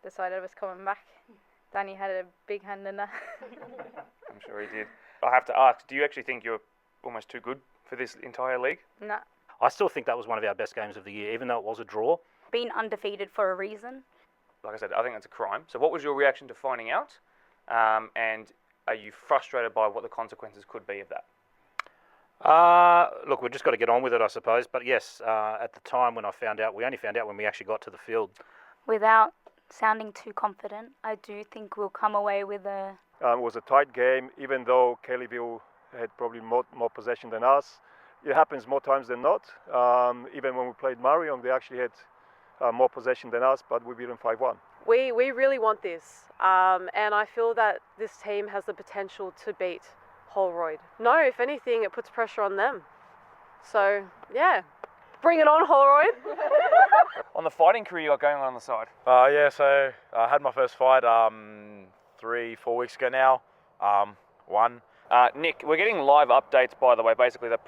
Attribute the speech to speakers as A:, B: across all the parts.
A: decided I was coming back. Danny had a big hand in that.
B: I'm sure he did. I have to ask, do you actually think you're almost too good for this entire league?
A: Nah.
C: I still think that was one of our best games of the year, even though it was a draw.
A: Being undefeated for a reason.
B: Like I said, I think that's a crime. So what was your reaction to finding out? And are you frustrated by what the consequences could be of that?
C: Look, we've just got to get on with it, I suppose. But yes, at the time when I found out, we only found out when we actually got to the field.
A: Without sounding too confident, I do think we'll come away with a...
D: It was a tight game, even though Kellyville had probably more possession than us. It happens more times than not. Even when we played Marion, they actually had more possession than us, but we beat them 5-1.
E: We really want this, and I feel that this team has the potential to beat Holroyd. No, if anything, it puts pressure on them. So, yeah, bring it on, Holroyd.
B: On the fighting career you got going on the side?
F: So I had my first fight 3-4 weeks ago now. Won.
B: Nick, we're getting live updates, by the way. Basically, that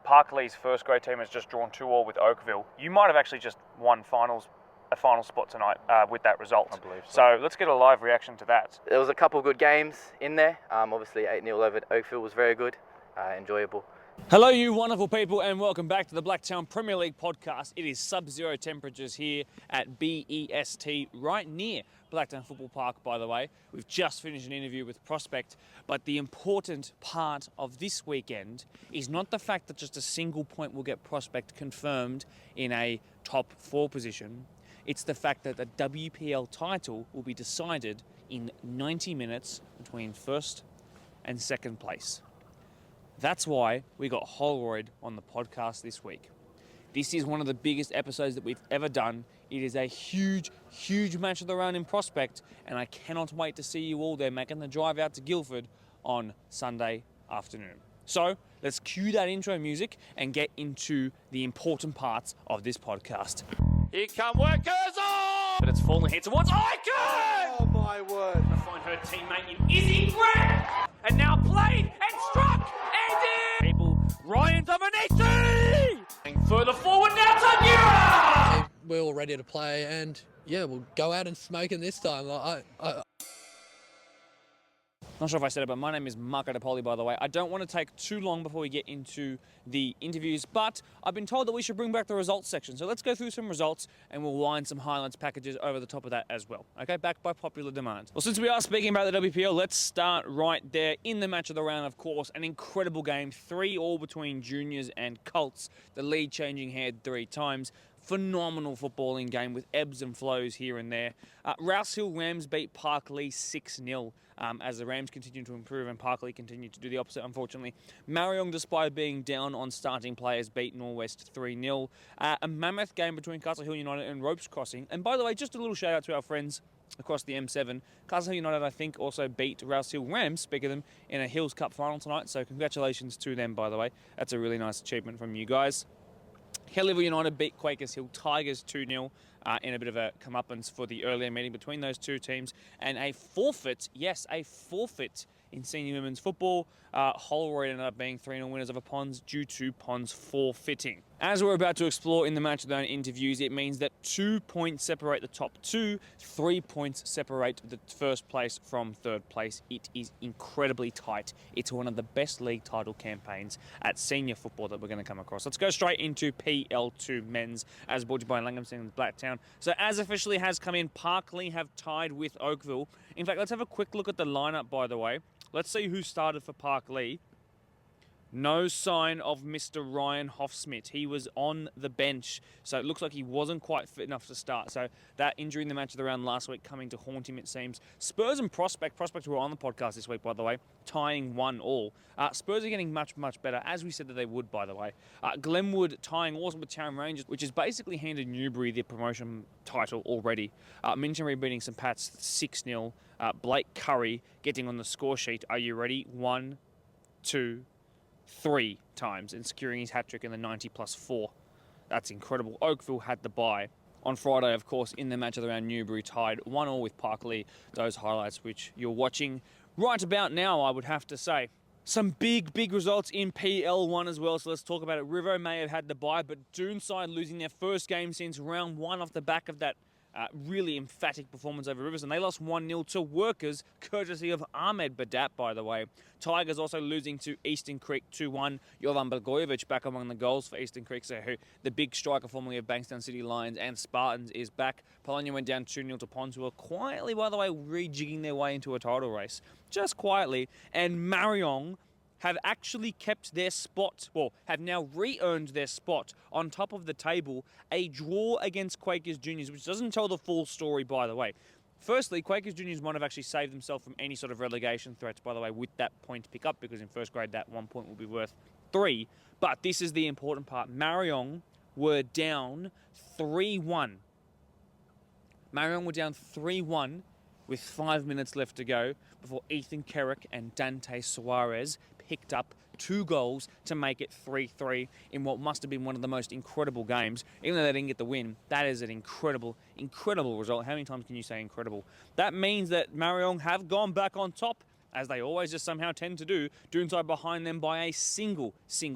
B: Parkley's first grade team has just drawn 2-2 with Oakville. You might have actually just won a final spot tonight with that result.
F: I believe
B: so. So let's get a live reaction to that.
G: There was a couple of good games in there. Obviously 8-0 over Oakville was very good, enjoyable.
H: Hello you wonderful people, and welcome back to the Blacktown Premier League podcast. It is sub-zero temperatures here at BEST, right near Blacktown Football Park, by the way. We've just finished an interview with Prospect, but the important part of this weekend is not the fact that just a single point will get Prospect confirmed in a top 4 position. It's the fact that the WPL title will be decided in 90 minutes between first and second place. That's why we got Holroyd on the podcast this week. This is one of the biggest episodes that we've ever done. It is a huge, huge match of the round in Prospect, and I cannot wait to see you all there making the drive out to Guildford on Sunday afternoon. So let's cue that intro music and get into the important parts of this podcast. Here come Workers on! But it's fallen here towards Icon!
D: Oh my word.
H: To find her teammate in Izzy Grant! And now played and struck! And in! People, Ryan Dominici! And further forward now, Tangira!
I: We're all ready to play, and yeah, we'll go out and smoke it this time.
H: Not sure if I said it, but my name is Marco DePoli, by the way. I don't want to take too long before we get into the interviews, but I've been told that we should bring back the results section. So let's go through some results, and we'll wind some highlights packages over the top of that as well. Okay, back by popular demand. Well, since we are speaking about the WPL, let's start right there in the match of the round, of course. An incredible game, 3-3 between juniors and Colts. The lead changing head 3 times. Phenomenal footballing game with ebbs and flows here and there. Rouse Hill Rams beat Parkley 6-0 as the Rams continue to improve and Parkley continue to do the opposite, unfortunately. Marion, despite being down on starting players, beat Norwest 3-0. A mammoth game between Castle Hill United and Ropes Crossing. And by the way, just a little shout out to our friends across the M7. Castle Hill United, I think, also beat Rouse Hill Rams, speak of them, in a Hills Cup final tonight. So congratulations to them, by the way. That's a really nice achievement from you guys. Kellyville United beat Quakers Hill Tigers 2-0 in a bit of a comeuppance for the earlier meeting between those two teams. And a forfeit, yes, a forfeit in senior women's football. Holroyd ended up being 3-0 winners over Ponds due to Ponds forfeiting. As we're about to explore in the match of their own interviews, it means that 2 points separate the top 2, 3 points separate the first place from third place. It is incredibly tight. It's one of the best league title campaigns at senior football that we're going to come across. Let's go straight into PL2 men's, as brought to you by Langhamston and Blacktown. So as officially has come in, Parkley have tied with Oakville. In fact, let's have a quick look at the lineup, by the way. Let's see who started for Parkley. No sign of Mr. Ryan Hoffsmith. He was on the bench, so it looks like he wasn't quite fit enough to start. So that injury in the match of the round last week coming to haunt him, it seems. Spurs and Prospect who were on the podcast this week, by the way, tying 1-1. Spurs are getting much, much better, as we said that they would, by the way. Glenwood tying also with Chatham Rangers, which has basically handed Newbury the promotion title already. Minchinbury beating St Pat's 6-0. Blake Curry getting on the score sheet. Are you ready? 1, 2, 3 times and securing his hat-trick in the 90+4. That's incredible. Oakville had the bye. On Friday, of course, in the match of the round, Newbury tied 1-1 with Parkley. Those highlights which you're watching right about now, I would have to say. Some big results in PL1 as well, so let's talk about it. Rivo may have had the bye, but Doonside losing their first game since round 1 off the back of that Really emphatic performance over Rivers, and they lost 1-0 to Workers, courtesy of Ahmed Badat, by the way. Tigers also losing to Eastern Creek 2-1. Jovan Blagojevic back among the goals for Eastern Creek, so who the big striker formerly of Bankstown City Lions and Spartans is back. Polonia went down 2-0 to Ponds, who are quietly, by the way, rejigging their way into a title race. Just quietly. And Marion have actually kept their spot, well, have now re-earned their spot on top of the table. A draw against Quakers Juniors, which doesn't tell the full story, by the way. Firstly, Quakers Juniors might have actually saved themselves from any sort of relegation threats, by the way, with that point to pick up, because in first grade that 1 point will be worth 3. But this is the important part. Marion were down 3-1. Marion were down 3-1 with 5 minutes left to go before Ethan Kerrick and Dante Suarez picked up 2 goals to make it 3-3 in what must have been one of the most incredible games. Even though they didn't get the win, that is an incredible result. How many times can you say incredible? That means that Marion have gone back on top, as they always just somehow tend to do. Doonside behind them by a single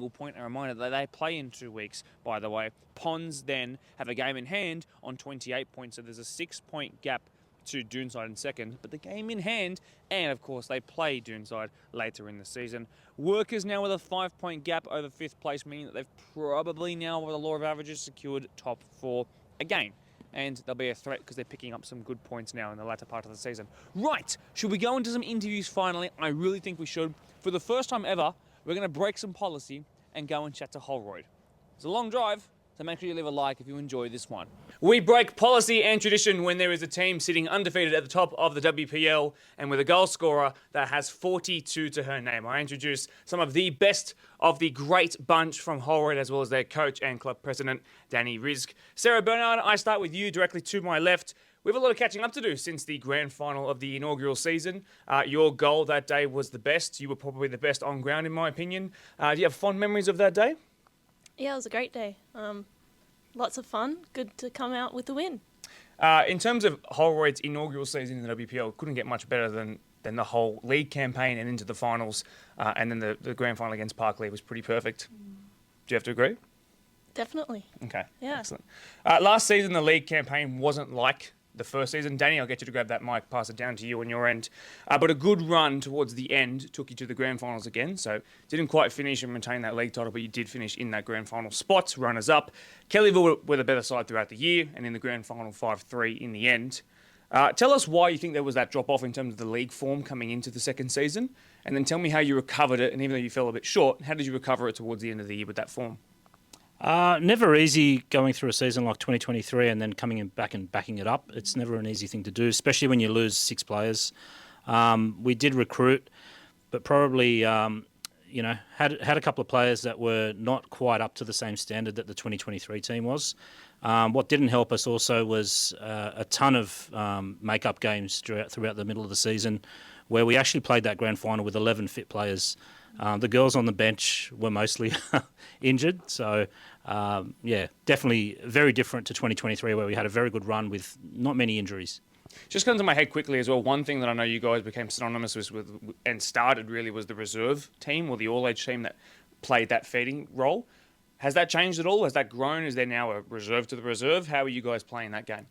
H: point. A reminder that they play in 2 weeks, by the way. Ponds then have a game in hand on 28 points, so there's a 6-point gap to Doonside in second, but the game in hand, and of course they play Doonside later in the season. Workers now with a 5-point gap over 5th place, meaning that they've probably now, with the law of averages, secured top 4 again. And they'll be a threat because they're picking up some good points now in the latter part of the season. Right, should we go into some interviews finally? I really think we should. For the first time ever, we're going to break some policy and go and chat to Holroyd. It's a long drive, so make sure you leave a like if you enjoy this one. We break policy and tradition when there is a team sitting undefeated at the top of the WPL and with a goal scorer that has 42 to her name. I introduce some of the best of the great bunch from Holroyd, as well as their coach and club president, Danny Rizk. Sarah Bernard, I start with you directly to my left. We have a lot of catching up to do since the grand final of the inaugural season. Your goal that day was the best. You were probably the best on ground, in my opinion. Do you have fond memories of that day?
J: Yeah, it was a great day. Lots of fun. Good to come out with the win.
H: In terms of Holroyd's inaugural season in the WPL, couldn't get much better than the whole league campaign and into the finals, and then the grand final against Parklea was pretty perfect. Do you have to agree?
J: Definitely.
H: Okay,
J: yeah.
H: Excellent. Last season, the league campaign wasn't like the first season. Danny, I'll get you to grab that mic, pass it down to you on your end. But a good run towards the end took you to the grand finals again. So didn't quite finish and maintain that league title, but you did finish in that grand final spot, runners up. Kellyville were the better side throughout the year, and in the grand final 5-3 in the end. Tell us why you think there was that drop-off in terms of the league form coming into the second season, and then tell me how you recovered it, and even though you fell a bit short, how did you recover it towards the end of the year with that form?
C: Never easy going through a season like 2023 and then coming back and backing it up. It's never an easy thing to do, especially when you lose 6 players. We did recruit, but probably had a couple of players that were not quite up to the same standard that the 2023 team was. What didn't help us also was a ton of make-up games throughout the middle of the season, where we actually played that grand final with 11 fit players. The girls on the bench were mostly injured, so definitely very different to 2023, where we had a very good run with not many injuries.
H: Just comes to my head quickly as well, one thing that I know you guys became synonymous with and started really was the reserve team, or the all-age team that played that feeding role. Has that changed at all? Has that grown? Is there now a reserve to the reserve? How are you guys playing that game?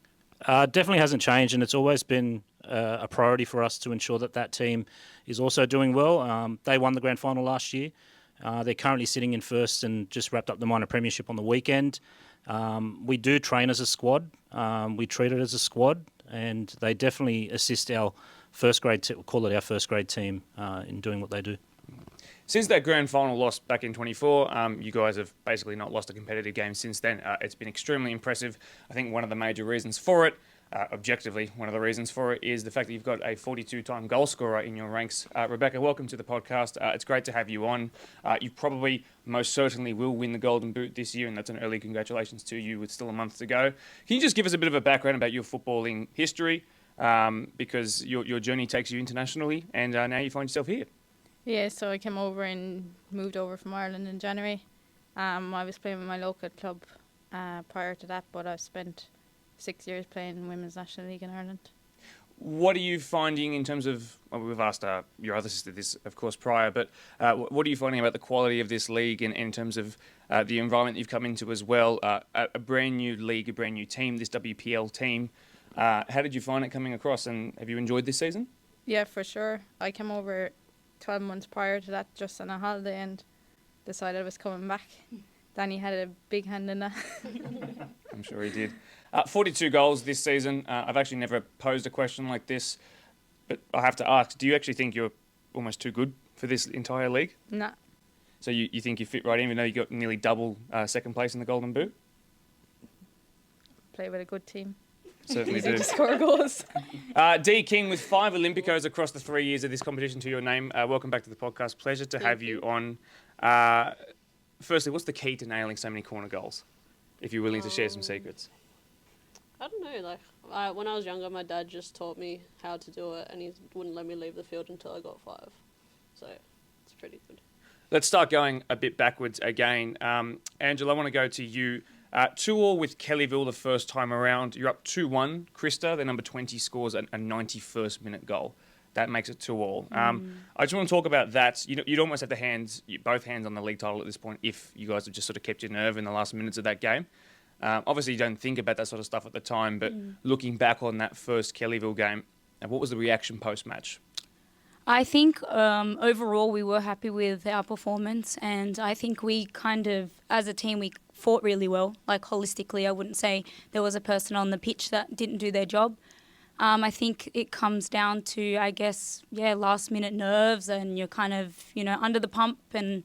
C: Definitely hasn't changed, and it's always been a priority for us to ensure that team is also doing well. They won the grand final last year. They're currently sitting in first and just wrapped up the minor premiership on the weekend. We do train as a squad. We treat it as a squad, and they definitely assist our first grade, call it our first grade team, in doing what they do.
H: Since that grand final loss back in 24, you guys have basically not lost a competitive game since then. It's been extremely impressive. I think one of the major reasons for it, objectively, one of the reasons for it is the fact that you've got a 42-time goal scorer in your ranks. Rebecca, welcome to the podcast. It's great to have you on. You probably most certainly will win the Golden Boot this year, and that's an early congratulations to you with still a month to go. Can you just give us a bit of a background about your footballing history? Because your journey takes you internationally, and now you find yourself here.
K: Yeah, so I came over and moved over from Ireland in January. I was playing with my local club prior to that, but I've spent 6 years playing in Women's National League in Ireland.
H: What are you finding in terms of, we've asked your other sister this, of course, prior, but what are you finding about the quality of this league and in terms of the environment you've come into as well? A brand new league, a brand new team, this WPL team. How did you find it coming across, and have you enjoyed this season?
K: Yeah, for sure. I came over 12 months prior to that just on a holiday and decided I was coming back. Danny had a big hand in that.
H: I'm sure he did. 42 goals this season. I've actually never posed a question like this, but I have to ask, do you actually think you're almost too good for this entire league?
K: Nah.
H: So you think you fit right in, even though you got nearly double second place in the Golden Boot?
K: Play with a good team.
H: Certainly
K: Easy
H: do.
K: to score goals.
H: Dee King, with 5 Olympicos across the 3 years of this competition to your name, welcome back to the podcast. Pleasure to have you on. Firstly, what's the key to nailing so many corner goals, if you're willing to share some secrets?
L: I don't know. Like when I was younger, my dad just taught me how to do it, and he wouldn't let me leave the field until I got 5. So it's pretty good.
H: Let's start going a bit backwards again. Angela, I want to go to you. 2-2 with Kellyville the first time around. You're up 2-1. Krista, the number 20, scores a 91st minute goal. That makes it 2-2. I just want to talk about that. You'd almost have both hands on the league title at this point if you guys have just sort of kept your nerve in the last minutes of that game. Obviously, you don't think about that sort of stuff at the time, but looking back on that first Kellyville game, what was the reaction post-match?
A: I think overall we were happy with our performance, and I think we kind of, as a team, we fought really well. Like holistically, I wouldn't say there was a person on the pitch that didn't do their job. I think it comes down to, I guess, last minute nerves, and you're kind of, under the pump, and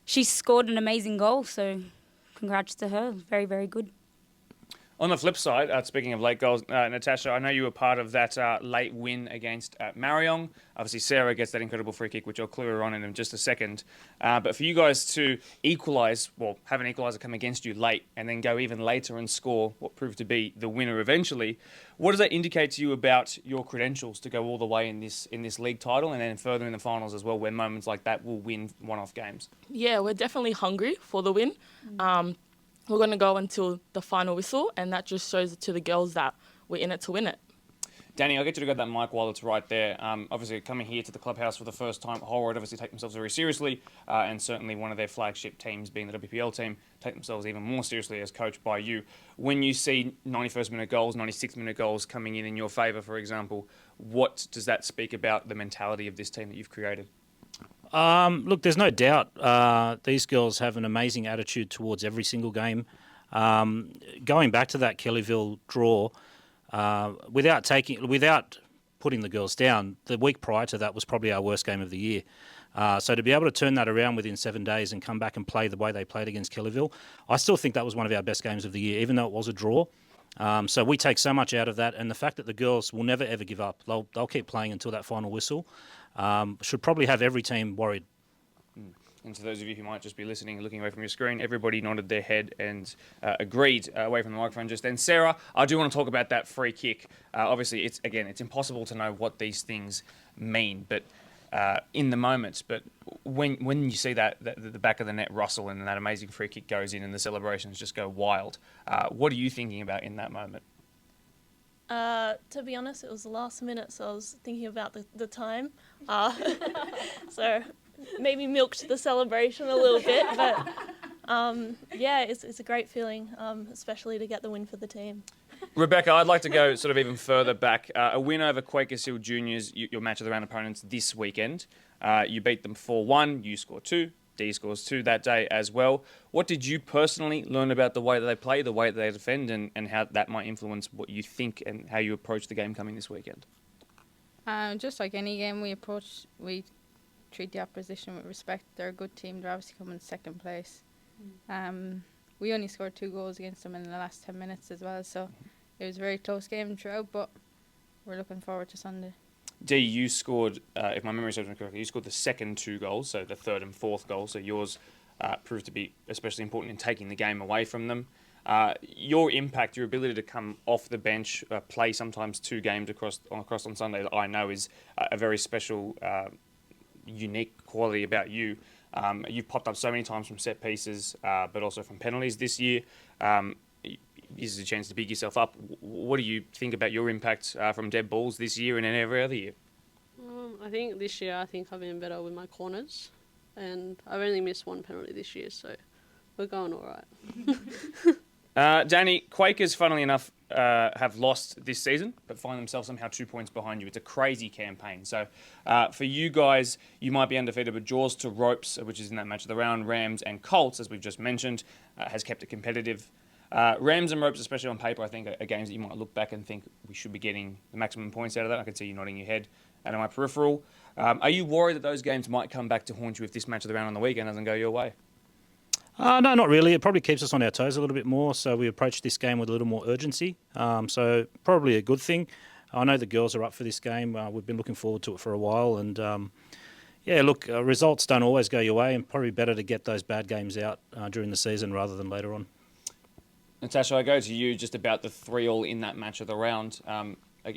A: she scored an amazing goal, so congrats to her. Very, very good.
H: On the flip side, speaking of late goals, Natasha, I know you were part of that late win against Marion. Obviously, Sarah gets that incredible free kick, which I'll clue her on in just a second. But for you guys to have an equaliser come against you late and then go even later and score what proved to be the winner eventually, what does that indicate to you about your credentials to go all the way in this league title and then further in the finals as well, where moments like that will win one-off games?
M: Yeah, we're definitely hungry for the win. We're going to go until the final whistle, and that just shows to the girls that we're in it to win it.
H: Danny, I'll get you to grab that mic while it's right there. Obviously, coming here to the clubhouse for the first time, Holroyd obviously take themselves very seriously, and certainly one of their flagship teams, being the WPL team, take themselves even more seriously as coached by you. When you see 91st minute goals, 96th minute goals coming in your favour, for example, what does that speak about the mentality of this team that you've created?
C: Look, there's no doubt these girls have an amazing attitude towards every single game. Going back to that Kellyville draw, without putting the girls down, the week prior to that was probably our worst game of the year. So to be able to turn that around within 7 days and come back and play the way they played against Kellyville, I still think that was one of our best games of the year, even though it was a draw. So we take so much out of that, and the fact that the girls will never ever give up. They'll keep playing until that final whistle. Should probably have every team worried.
H: And to those of you who might just be listening and looking away from your screen, everybody nodded their head and agreed away from the microphone just then. Sarah, I do want to talk about that free kick. Obviously, it's impossible to know what these things mean, but in the moment. But when you see that the back of the net rustle and that amazing free kick goes in and the celebrations just go wild, what are you thinking about in that moment?
J: To be honest, it was the last minute, so I was thinking about the time. So maybe milked the celebration a little bit, but it's a great feeling, especially to get the win for the team.
H: Rebecca, I'd like to go sort of even further back. A win over Quakers Hill Juniors, your match of the round opponents this weekend. You beat them 4-1, you score 2. D scores 2 that day as well. What did you personally learn about the way that they play, the way that they defend, and how that might influence what you think and how you approach the game coming this weekend?
K: Just like any game we treat the opposition with respect. They're a good team. They're obviously coming second place. We only scored 2 goals against them in the last 10 minutes as well, so it was a very close game throughout, but we're looking forward to Sunday.
H: D, you scored, if my memory serves me correctly, you scored the second 2 goals, so the third and fourth goal, so yours proved to be especially important in taking the game away from them. Your impact, your ability to come off the bench, play sometimes 2 games across on Sunday, I know is a very special, unique quality about you. You've popped up so many times from set pieces, but also from penalties this year. This is a chance to pick yourself up. What do you think about your impact from dead balls this year and every other year?
L: I think this year I've been better with my corners, and I've only missed 1 penalty this year, so we're going all right.
B: Danny, Quakers, funnily enough, have lost this season, but find themselves somehow 2 points behind you. It's a crazy campaign. So for you guys, you might be undefeated, but Jaws to Ropes, which is in that match of the round, Rams and Colts, as we've just mentioned, has kept it competitive. Rams and Ropes, especially on paper, I think are games that you might look back and think we should be getting the maximum points out of that. I can see you nodding your head out of my peripheral. Are you worried that those games might come back to haunt you if this match of the round on the weekend doesn't go your way?
C: No, not really. It probably keeps us on our toes a little bit more, so we approach this game with a little more urgency. So probably a good thing. I know the girls are up for this game. We've been looking forward to it for a while, and results don't always go your way, and probably better to get those bad games out during the season rather than later on.
B: Natasha, I go to you just about the 3-3 in that match of the round.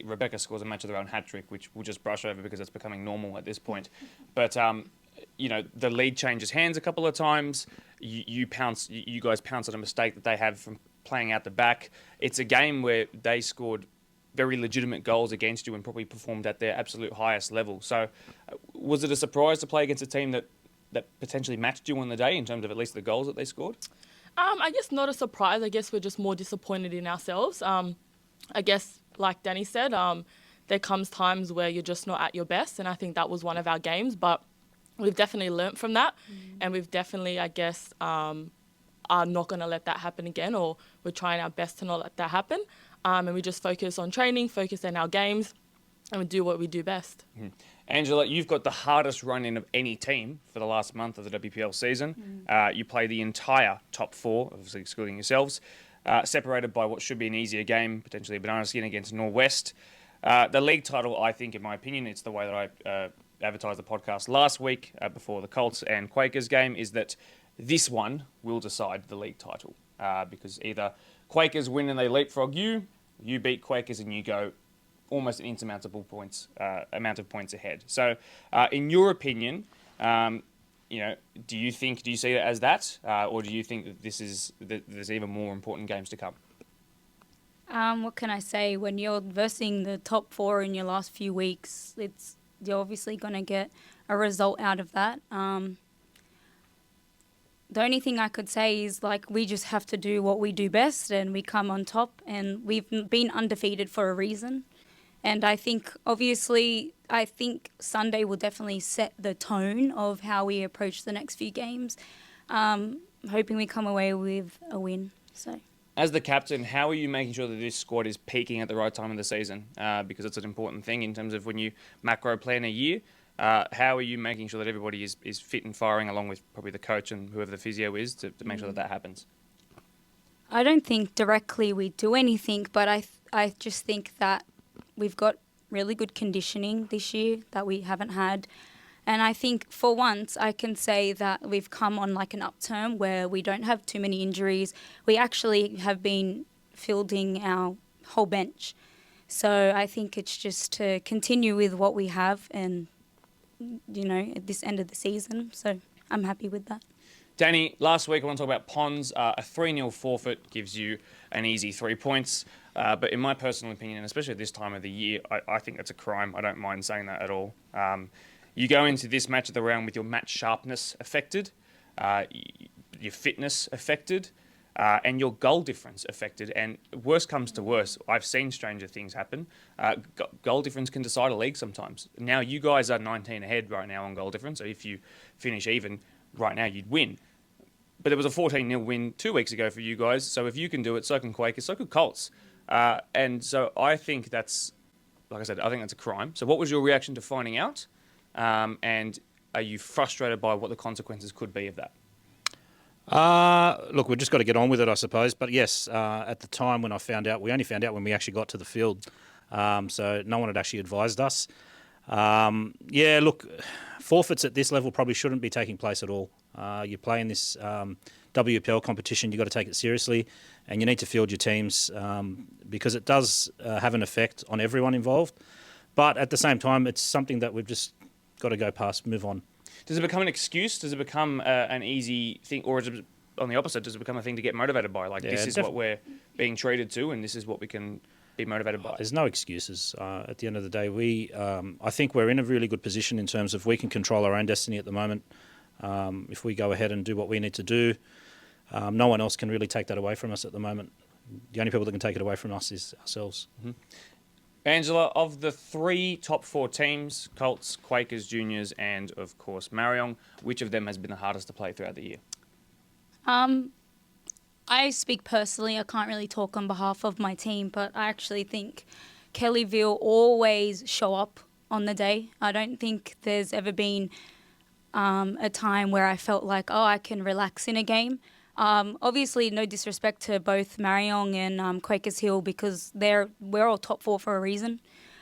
B: Rebecca scores a match of the round hat-trick, which we'll just brush over because it's becoming normal at this point. But the lead changes hands a couple of times. You guys pounce on a mistake that they have from playing out the back. It's a game where they scored very legitimate goals against you and probably performed at their absolute highest level. So was it a surprise to play against a team that potentially matched you on the day in terms of at least the goals that they scored?
M: I guess not a surprise. I guess we're just more disappointed in ourselves. I guess, like Danny said, there comes times where you're just not at your best, and I think that was one of our games. But we've definitely learnt from that, and we've definitely, I guess, are not going to let that happen again, or we're trying our best to not let that happen. And we just focus on training, focus on our games, and we do what we do best.
B: Mm-hmm. Angela, you've got the hardest run-in of any team for the last month of the WPL season. You play the entire top 4, obviously excluding yourselves, separated by what should be an easier game, potentially a banana skin against Norwest. The league title, I think, in my opinion, it's the way that I advertised the podcast last week before the Colts and Quakers game, is that this one will decide the league title. Because either Quakers win and they leapfrog you beat Quakers and you go almost an insurmountable amount of points ahead. So, in your opinion, do you see it as that, or do you think that there's even more important games to come?
A: What can I say? When you're versing the top 4 in your last few weeks, you're obviously going to get a result out of that. The only thing I could say is, we just have to do what we do best and we come on top, and we've been undefeated for a reason. And I think Sunday will definitely set the tone of how we approach the next few games. Hoping we come away with a win. So,
B: as the captain, how are you making sure that this squad is peaking at the right time of the season? Because it's an important thing in terms of when you macro plan a year. How are you making sure that everybody is fit and firing, along with probably the coach and whoever the physio is, to make sure that happens?
A: I don't think directly we do anything, but I just think that we've got really good conditioning this year that we haven't had. And I think for once I can say that we've come on an upturn where we don't have too many injuries. We actually have been fielding our whole bench. So I think it's just to continue with what we have and, at this end of the season. So I'm happy with that.
B: Danny, last week I want to talk about Ponds. A 3-0 forfeit gives you an easy 3 points. But in my personal opinion, and especially at this time of the year, I think that's a crime. I don't mind saying that at all. You go into this match of the round with your match sharpness affected, your fitness affected, and your goal difference affected. And worst comes to worst, I've seen stranger things happen. Goal difference can decide a league sometimes. Now you guys are 19 ahead right now on goal difference, so if you finish even right now, you'd win. But there was a 14-0 win 2 weeks ago for you guys, so if you can do it, so can Quakers, so could Colts. And so I think that's, like I said, I think that's a crime. So what was your reaction to finding out? And are you frustrated by what the consequences could be of that?
C: Look, we've just got to get on with it, I suppose. But yes, at the time when I found out, we only found out when we actually got to the field. So no one had actually advised us. Look, forfeits at this level probably shouldn't be taking place at all. You're playing this WPL competition, you've got to take it seriously, and you need to field your teams because it does have an effect on everyone involved. But at the same time, it's something that we've just got to go past, move on.
B: Does it become an excuse? Does it become an easy thing? Or is it, on the opposite, does it become a thing to get motivated by? This is what we're being treated to, and this is what we can be motivated by.
C: There's no excuses. At the end of the day, I think we're in a really good position in terms of we can control our own destiny at the moment. If we go ahead and do what we need to do, no one else can really take that away from us at the moment. The only people that can take it away from us is ourselves.
B: Mm-hmm. Angela, of the 3 top 4 teams, Colts, Quakers, Juniors, and of course Marion, which of them has been the hardest to play throughout the year?
A: I speak personally. I can't really talk on behalf of my team, but I actually think Kellyville always show up on the day. I don't think there's ever been a time where I felt like, oh, I can relax in a game. Obviously, no disrespect to both Marion and Quakers Hill because we're all top 4 for a reason.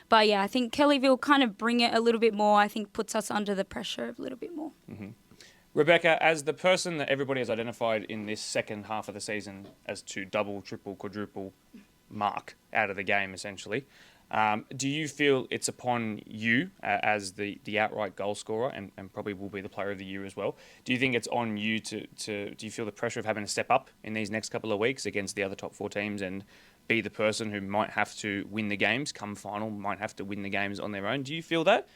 A: But yeah, I think Kellyville kind of bring it a little bit more. I think puts us under the pressure a little bit more.
B: Mm-hmm. Rebecca, as the person that everybody has identified in this second half of the season as to double, triple, quadruple mark out of the game, essentially, do you feel it's upon you as the outright goal scorer and probably will be the player of the year as well? Do you think it's on you do you feel the pressure of having to step up in these next couple of weeks against the other top 4 teams and be the person who might have to win the games come final, might have to win the games on their own? Do you feel that?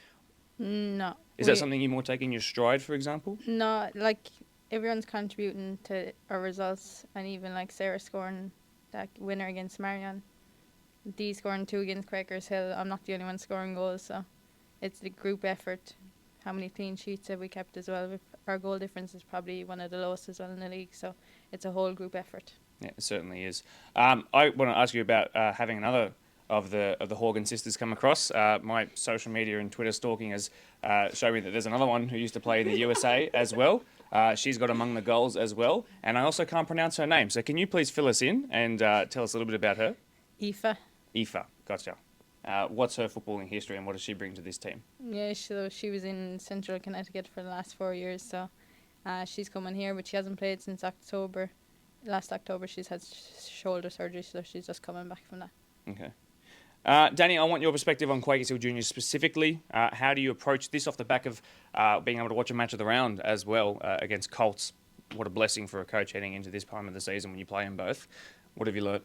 K: No.
B: Is that something you're more taking your stride, for example?
K: No, like everyone's contributing to our results, and even like Sarah scoring that winner against Marion, Dee scoring 2 against Quakers Hill. I'm not the only one scoring goals, so it's the group effort. How many clean sheets have we kept as well? Our goal difference is probably one of the lowest as well in the league, so it's a whole group effort. Yeah,
B: it certainly is. I want to ask you about having another of the Horgan sisters come across. My social media and Twitter stalking has shown me that there's another one who used to play in the USA as well. She's got among the goals as well, and I also can't pronounce her name. So can you please fill us in and tell us a little bit about her?
K: Aoife,
B: gotcha. What's her footballing history and what does she bring to this team?
K: Yeah, so she was in Central Connecticut for the last 4 years, so she's coming here, but she hasn't played since October. Last October she's had shoulder surgery, so she's just coming back from that.
B: Okay. Danny, I want your perspective on Quakers Hill Juniors specifically. How do you approach this off the back of being able to watch a match of the round as well against Colts? What a blessing for a coach heading into this time of the season when you play them both. What have you learnt?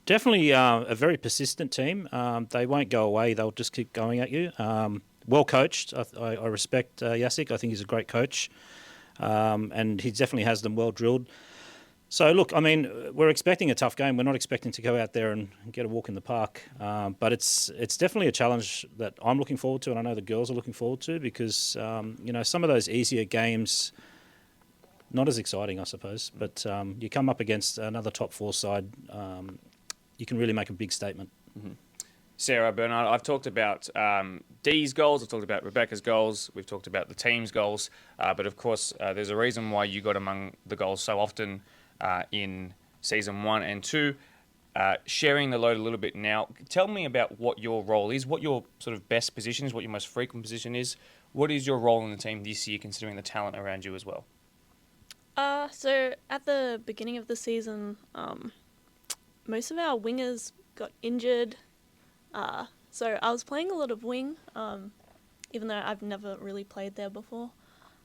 C: Definitely a very persistent team. They won't go away. They'll just keep going at you. Well coached. I respect Jacek. I think he's a great coach. And he definitely has them well drilled. So, look, I mean, we're expecting a tough game. We're not expecting to go out there and get a walk in the park. But it's definitely a challenge that I'm looking forward to, and I know the girls are looking forward to because, some of those easier games, not as exciting, I suppose. But you come up against another top 4 side, you can really make a big statement.
B: Mm-hmm. Sarah, Bernard, I've talked about Dee's goals, I've talked about Rebecca's goals, we've talked about the team's goals, but of course there's a reason why you got among the goals so often in season 1 and 2. Sharing the load a little bit now, tell me about what your role is, what your sort of best position is, what your most frequent position is. What is your role in the team this year, considering the talent around you as well?
J: So at the beginning of the season, most of our wingers got injured. So I was playing a lot of wing, even though I've never really played there before.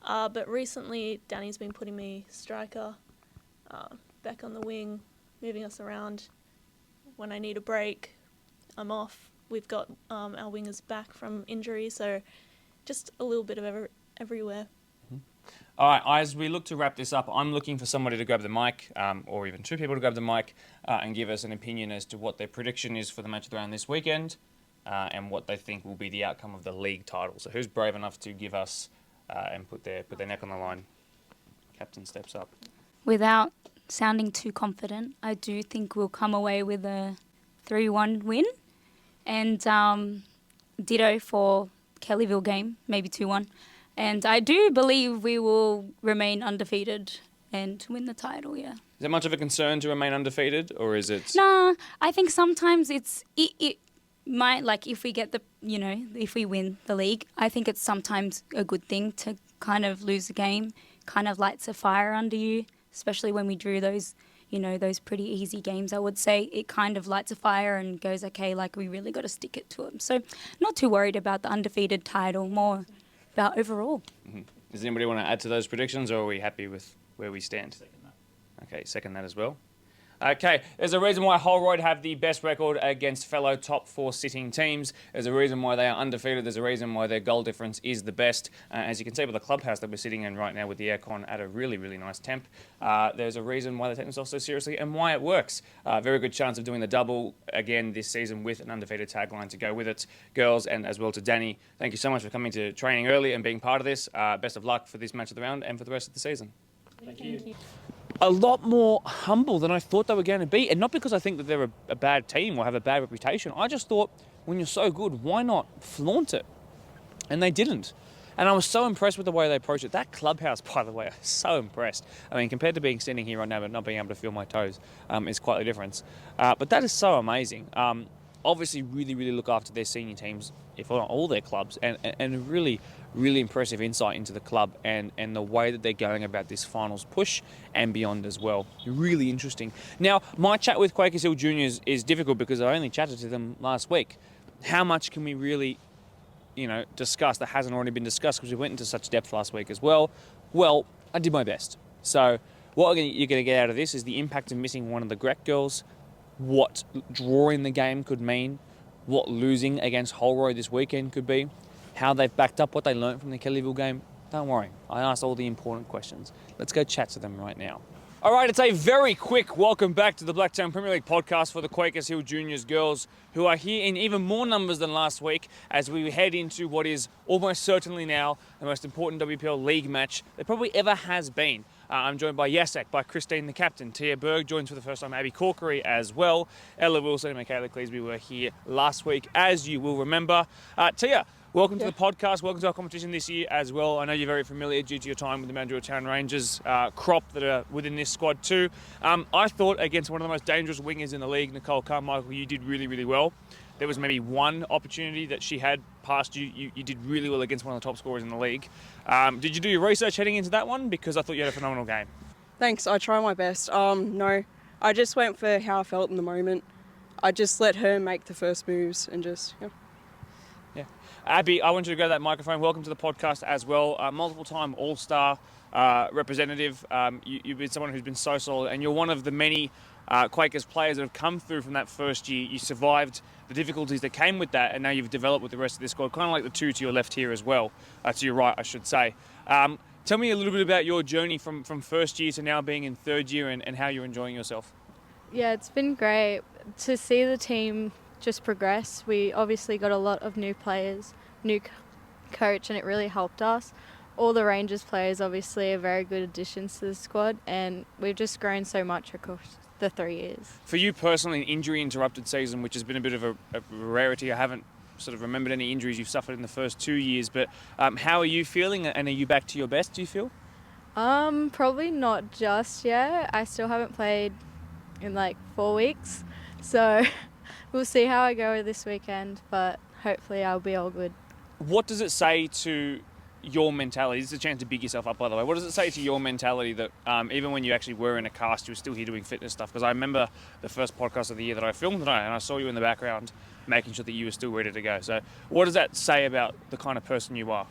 J: But recently, Danny's been putting me striker, back on the wing, moving us around. When I need a break, I'm off. We've got our wingers back from injury, so just a little bit of everywhere.
B: All right, as we look to wrap this up, I'm looking for somebody to grab the mic, or even 2 people to grab the mic, and give us an opinion as to what their prediction is for the match of the round this weekend, and what they think will be the outcome of the league title. So who's brave enough to give us and put their neck on the line? Captain steps up.
A: Without sounding too confident, I do think we'll come away with a 3-1 win, and ditto for Kellyville game, maybe 2-1. And I do believe we will remain undefeated and win the title, yeah.
B: Is it much of a concern to remain undefeated, or is it...
A: Nah, I think sometimes it might, like, if we get if we win the league, I think it's sometimes a good thing to kind of lose a game, kind of lights a fire under you, especially when we drew those, those pretty easy games, I would say. It kind of lights a fire and goes, okay, like, we really got to stick it to them. So not too worried about the undefeated title, more about overall.
B: Mm-hmm. Does anybody want to add to those predictions, or are we happy with where we stand? Second that. Okay, second that as well. Okay, there's a reason why Holroyd have the best record against fellow top 4 sitting teams. There's a reason why they are undefeated. There's a reason why their goal difference is the best. As you can see by the clubhouse that we're sitting in right now with the aircon at a really, really nice temp, there's a reason why they take themselves so seriously and why it works. Very good chance of doing the double again this season with an undefeated tagline to go with it. Girls, and as well to Danny, thank you so much for coming to training early and being part of this. Best of luck for this match of the round and for the rest of the season.
H: Thank you. A lot more humble than I thought they were going to be. And not because I think that they're a bad team or have a bad reputation. I just thought, when you're so good, why not flaunt it? And they didn't. And I was so impressed with the way they approached it. That clubhouse, by the way, I was so impressed. I mean, compared to being standing here right now but not being able to feel my toes is quite a difference. But that is so amazing. Obviously, really, really look after their senior teams, if not all their clubs, and a really, really impressive insight into the club and the way that they're going about this finals push and beyond as well. Really interesting. Now, my chat with Quakers Hill Juniors is difficult because I only chatted to them last week. How much can we really, discuss that hasn't already been discussed because we went into such depth last week as well? Well, I did my best. So what you're going to get out of this is the impact of missing one of the Grec girls, what drawing the game could mean, what losing against Holroyd this weekend could be, how they've backed up what they learnt from the Kellyville game. Don't worry, I asked all the important questions. Let's go chat to them right now. All right, it's a very quick welcome back to the Blacktown Premier League podcast for the Quakers Hill Juniors girls, who are here in even more numbers than last week as we head into what is almost certainly now the most important WPL league match there probably ever has been. I'm joined by Jacek, by Christine the captain. Tia Berg joins for the first time, Abby Corkery as well. Ella Wilson and Michaela Cleesby were here last week, as you will remember. Tia, welcome to the podcast. Welcome to our competition this year as well. I know you're very familiar due to your time with the Mandurah Town Rangers crop that are within this squad too. I thought against one of the most dangerous wingers in the league, Nicole Carmichael, you did really, really well. There was maybe one opportunity that she had past you. You did really well against one of the top scorers in the league. Did you do your research heading into that one? Because I thought you had a phenomenal game.
N: Thanks, I try my best. No, I just went for how I felt in the moment. I just let her make the first moves and just,
B: Yeah. Abby, I want you to go to that microphone. Welcome to the podcast as well. Multiple-time All-Star representative. You've been someone who's been so solid, and you're one of the many Quakers players that have come through from that first year. You survived the difficulties that came with that, and now you've developed with the rest of this squad, kind of like the two to your left here as well, to your right, I should say. Tell me a little bit about your journey from first year to now being in third year and how you're enjoying yourself.
K: Yeah, it's been great to see the team just progress. We obviously got a lot of new players, new coach, and it really helped us. All the Rangers players obviously are very good additions to the squad, and we've just grown so much across the 3 years.
B: For you personally, an injury-interrupted season, which has been a bit of a rarity. I haven't sort of remembered any injuries you've suffered in the first 2 years, but how are you feeling, and are you back to your best, do you feel?
K: Probably not just yet. I still haven't played in like 4 weeks, so we'll see how I go this weekend, but hopefully I'll be all good.
B: What does it say to your mentality? This is a chance to big yourself up, by the way. What does it say to your mentality that even when you actually were in a cast, you were still here doing fitness stuff? Because I remember the first podcast of the year that I filmed today, and I saw you in the background making sure that you were still ready to go. So what does that say about the kind of person you are?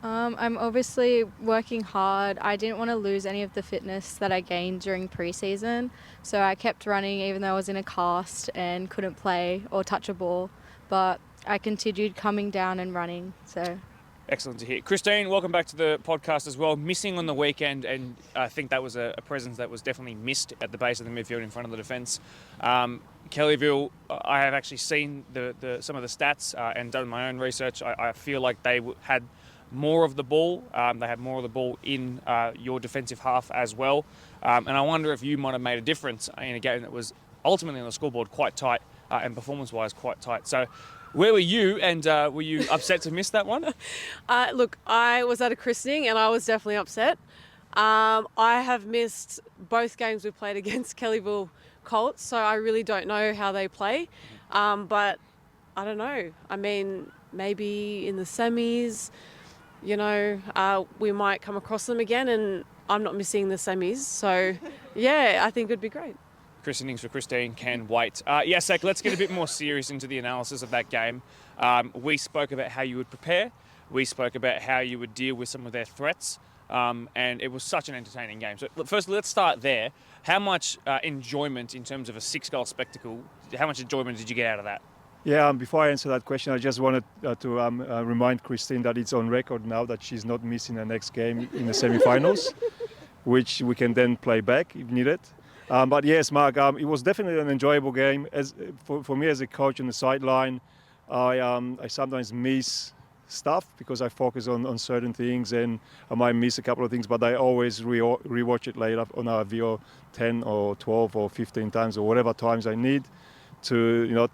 K: I'm obviously working hard. I didn't want to lose any of the fitness that I gained during pre-season, so I kept running even though I was in a cast and couldn't play or touch a ball, but I continued coming down and running, so...
B: Excellent to hear. Christine, welcome back to the podcast as well. Missing on the weekend, and I think that was a presence that was definitely missed at the base of the midfield in front of the defence. Kellyville, I have actually seen some of the stats and done my own research. I feel like they had more of the ball. They had more of the ball in your defensive half as well. And I wonder if you might have made a difference in a game that was ultimately on the scoreboard quite tight and performance-wise quite tight. So where were you, and were you upset to miss that one?
E: Look, I was at a christening and I was definitely upset. I have missed both games we played against Kellyville Colts, so I really don't know how they play. But I don't know. I mean, maybe in the semis, we might come across them again, and I'm not missing the semis. So, yeah, I think it'd be great.
B: Christenings for Christine can wait. Jacek, let's get a bit more serious into the analysis of that game. We spoke about how you would prepare. We spoke about how you would deal with some of their threats. And it was such an entertaining game. So first, let's start there.
H: How much enjoyment in terms of a 6-goal spectacle, how much enjoyment did you get out of that?
D: Yeah, before I answer that question, I just wanted to remind Christine that it's on record now that she's not missing the next game in the semi-finals, which we can then play back if needed. But yes, Mark, it was definitely an enjoyable game. For me as a coach on the sideline, I sometimes miss stuff because I focus on certain things and I might miss a couple of things, but I always rewatch it later on our video 10 or 12 or 15 times or whatever times I need to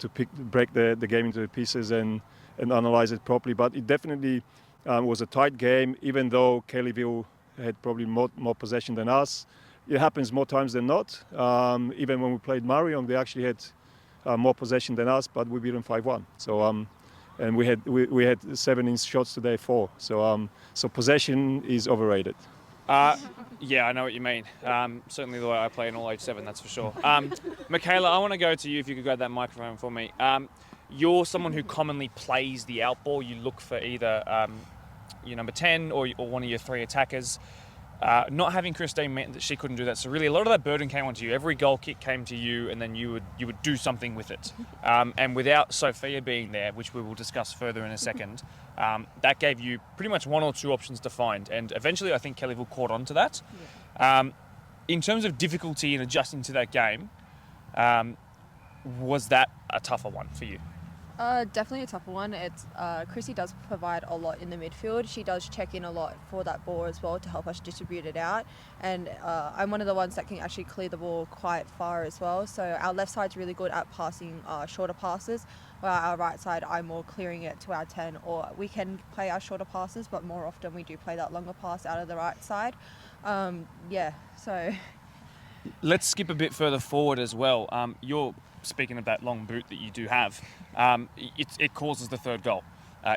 D: break the game into pieces and analyze it properly. But it definitely was a tight game, even though Kellyville had probably more possession than us. It happens more times than not. Even when we played Marion, they actually had more possession than us, but we beat them 5-1. So and we had 7 shots today, 4. So possession is overrated.
H: Yeah, I know what you mean. Certainly the way I play in all age 7, that's for sure. Michaela, I want to go to you if you could grab that microphone for me. You're someone who commonly plays the out ball. You look for either your number 10 or one of your 3 attackers. Not having Christine meant that she couldn't do that. So really, a lot of that burden came onto you. Every goal kick came to you, and then you would do something with it. And without Sophia being there, which we will discuss further in a second, that gave you pretty much 1 or 2 options to find. And eventually, I think Kellyville caught on to that. Yeah. In terms of difficulty in adjusting to that game, was that a tougher one for you?
O: Definitely a tougher one. Chrissy does provide a lot in the midfield. She does check in a lot for that ball as well to help us distribute it out. And I'm one of the ones that can actually clear the ball quite far as well. So our left side's really good at passing shorter passes, while our right side, I'm more clearing it to our 10. Or we can play our shorter passes, but more often we do play that longer pass out of the right side. So...
H: Let's skip a bit further forward as well. You're speaking of that long boot that you do have. It causes the 3rd goal.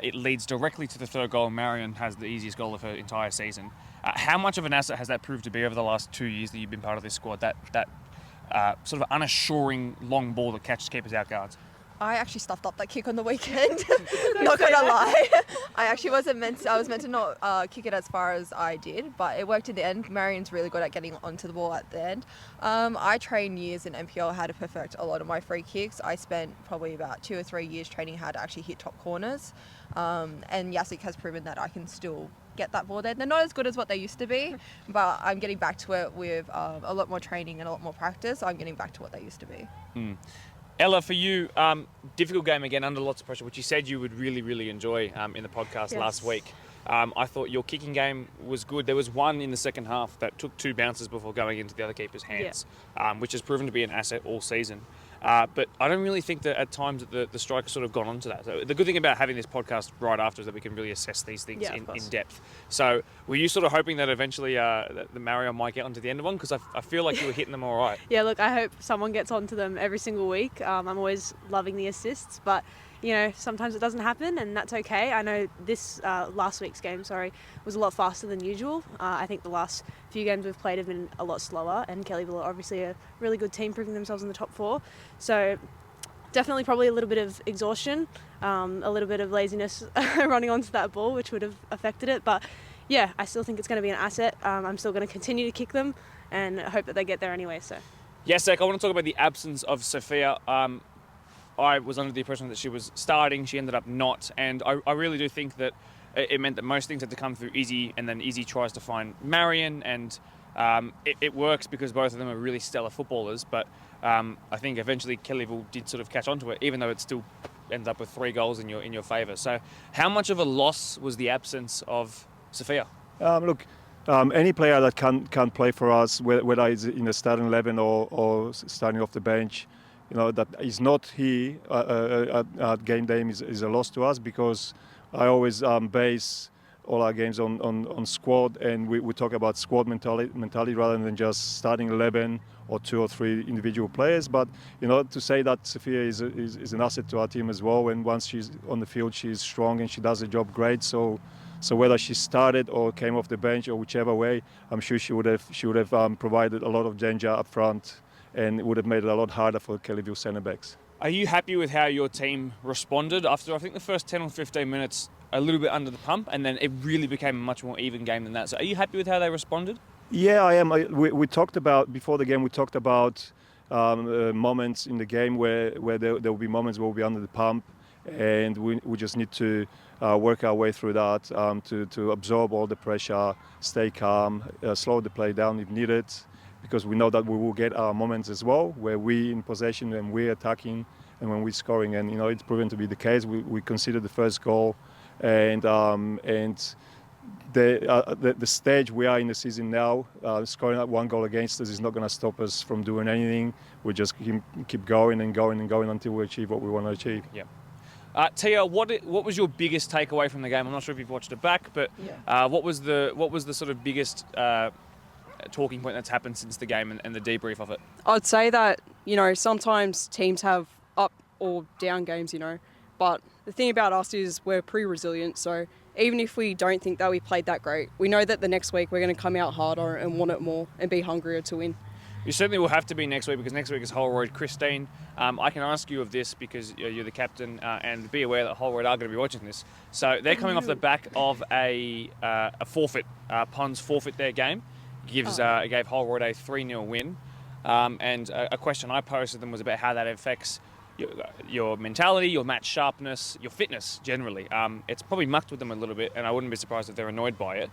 H: It leads directly to the 3rd goal. Marion has the easiest goal of her entire season. How much of an asset has that proved to be over the last 2 years that you've been part of this squad? That sort of unassuring long ball that catches keepers out guards.
O: I actually stuffed up that kick on the weekend. Not gonna lie. I was meant to not kick it as far as I did, but it worked in the end. Marion's really good at getting onto the ball at the end. I trained years in NPL how to perfect a lot of my free kicks. I spent probably about 2 or 3 years training how to actually hit top corners. And Yasik has proven that I can still get that ball there. They're not as good as what they used to be, but I'm getting back to it with a lot more training and a lot more practice. I'm getting back to what they used to be.
H: Ella, for you, difficult game again, under lots of pressure, which you said you would really, really enjoy in the podcast last week. I thought your kicking game was good. There was one in the second half that took 2 bounces before going into the other keeper's hands, which has proven to be an asset all season. But I don't really think that at times that the striker's sort of gone on to that. So the good thing about having this podcast right after is that we can really assess these things in depth. So were you sort of hoping that eventually the Mario might get onto the end of one? Because I feel like you were hitting them all right.
L: Yeah, look, I hope someone gets onto them every single week. I'm always loving the assists, but sometimes it doesn't happen, and that's okay. I know this last week's game, was a lot faster than usual. I think the last few games we've played have been a lot slower, and Kellyville are obviously a really good team, proving themselves in the top 4. So definitely probably a little bit of exhaustion, a little bit of laziness running onto that ball, which would have affected it. But yeah, I still think it's going to be an asset. I'm still going to continue to kick them and hope that they get there anyway. So.
H: Yes, Zach, I want to talk about the absence of Sophia. I was under the impression that she was starting. She ended up not. And I really do think that it meant that most things had to come through Izzy, and then Izzy tries to find Marion. And it works because both of them are really stellar footballers. But I think eventually Kellyville did sort of catch on to it, even though it still ends up with 3 goals in your favour. So how much of a loss was the absence of Sophia?
D: Any player that can play for us, whether it's in the starting 11 or starting off the bench, that is not here at game day is a loss to us, because I always base all our games on squad, and we talk about squad mentality rather than just starting 11 or 2 or 3 individual players. But to say that Sophia is an asset to our team as well, and once she's on the field, she's strong and she does the job great. So whether she started or came off the bench or whichever way, I'm sure she would have provided a lot of danger up front, and it would have made it a lot harder for Kellyville centre backs.
H: Are you happy with how your team responded after, I think, the first 10 or 15 minutes, a little bit under the pump, and then it really became a much more even game than that? So are you happy with how they responded?
D: Yeah, I am. We talked about before the game. We talked about moments in the game where there will be moments where we'll be under the pump, and we just need to work our way through that to absorb all the pressure, stay calm, slow the play down if needed, because we know that we will get our moments as well where we in possession and we're attacking and when we're scoring, and it's proven to be the case. We considered the first goal, and the stage we are in the season now, scoring that one goal against us is not going to stop us from doing anything. We just keep going and going and going until we achieve what we want to achieve.
H: Yeah. Tia, what was your biggest takeaway from the game? I'm not sure if you've watched it back, but what was the sort of biggest talking point that's happened since the game and the debrief of it?
N: I'd say that, sometimes teams have up or down games, but the thing about us is we're pretty resilient. So even if we don't think that we played that great, we know that the next week we're going to come out harder and want it more and be hungrier to win.
H: You certainly will have to be next week, because next week is Holroyd. Christine, I can ask you of this because you're the captain, and be aware that Holroyd are going to be watching this. So they're coming off the back of a forfeit. Pons forfeit their game. Gave Holroyd a 3-0 win. And a question I posed to them was about how that affects your mentality, your match sharpness, your fitness generally. It's probably mucked with them a little bit, and I wouldn't be surprised if they're annoyed by it.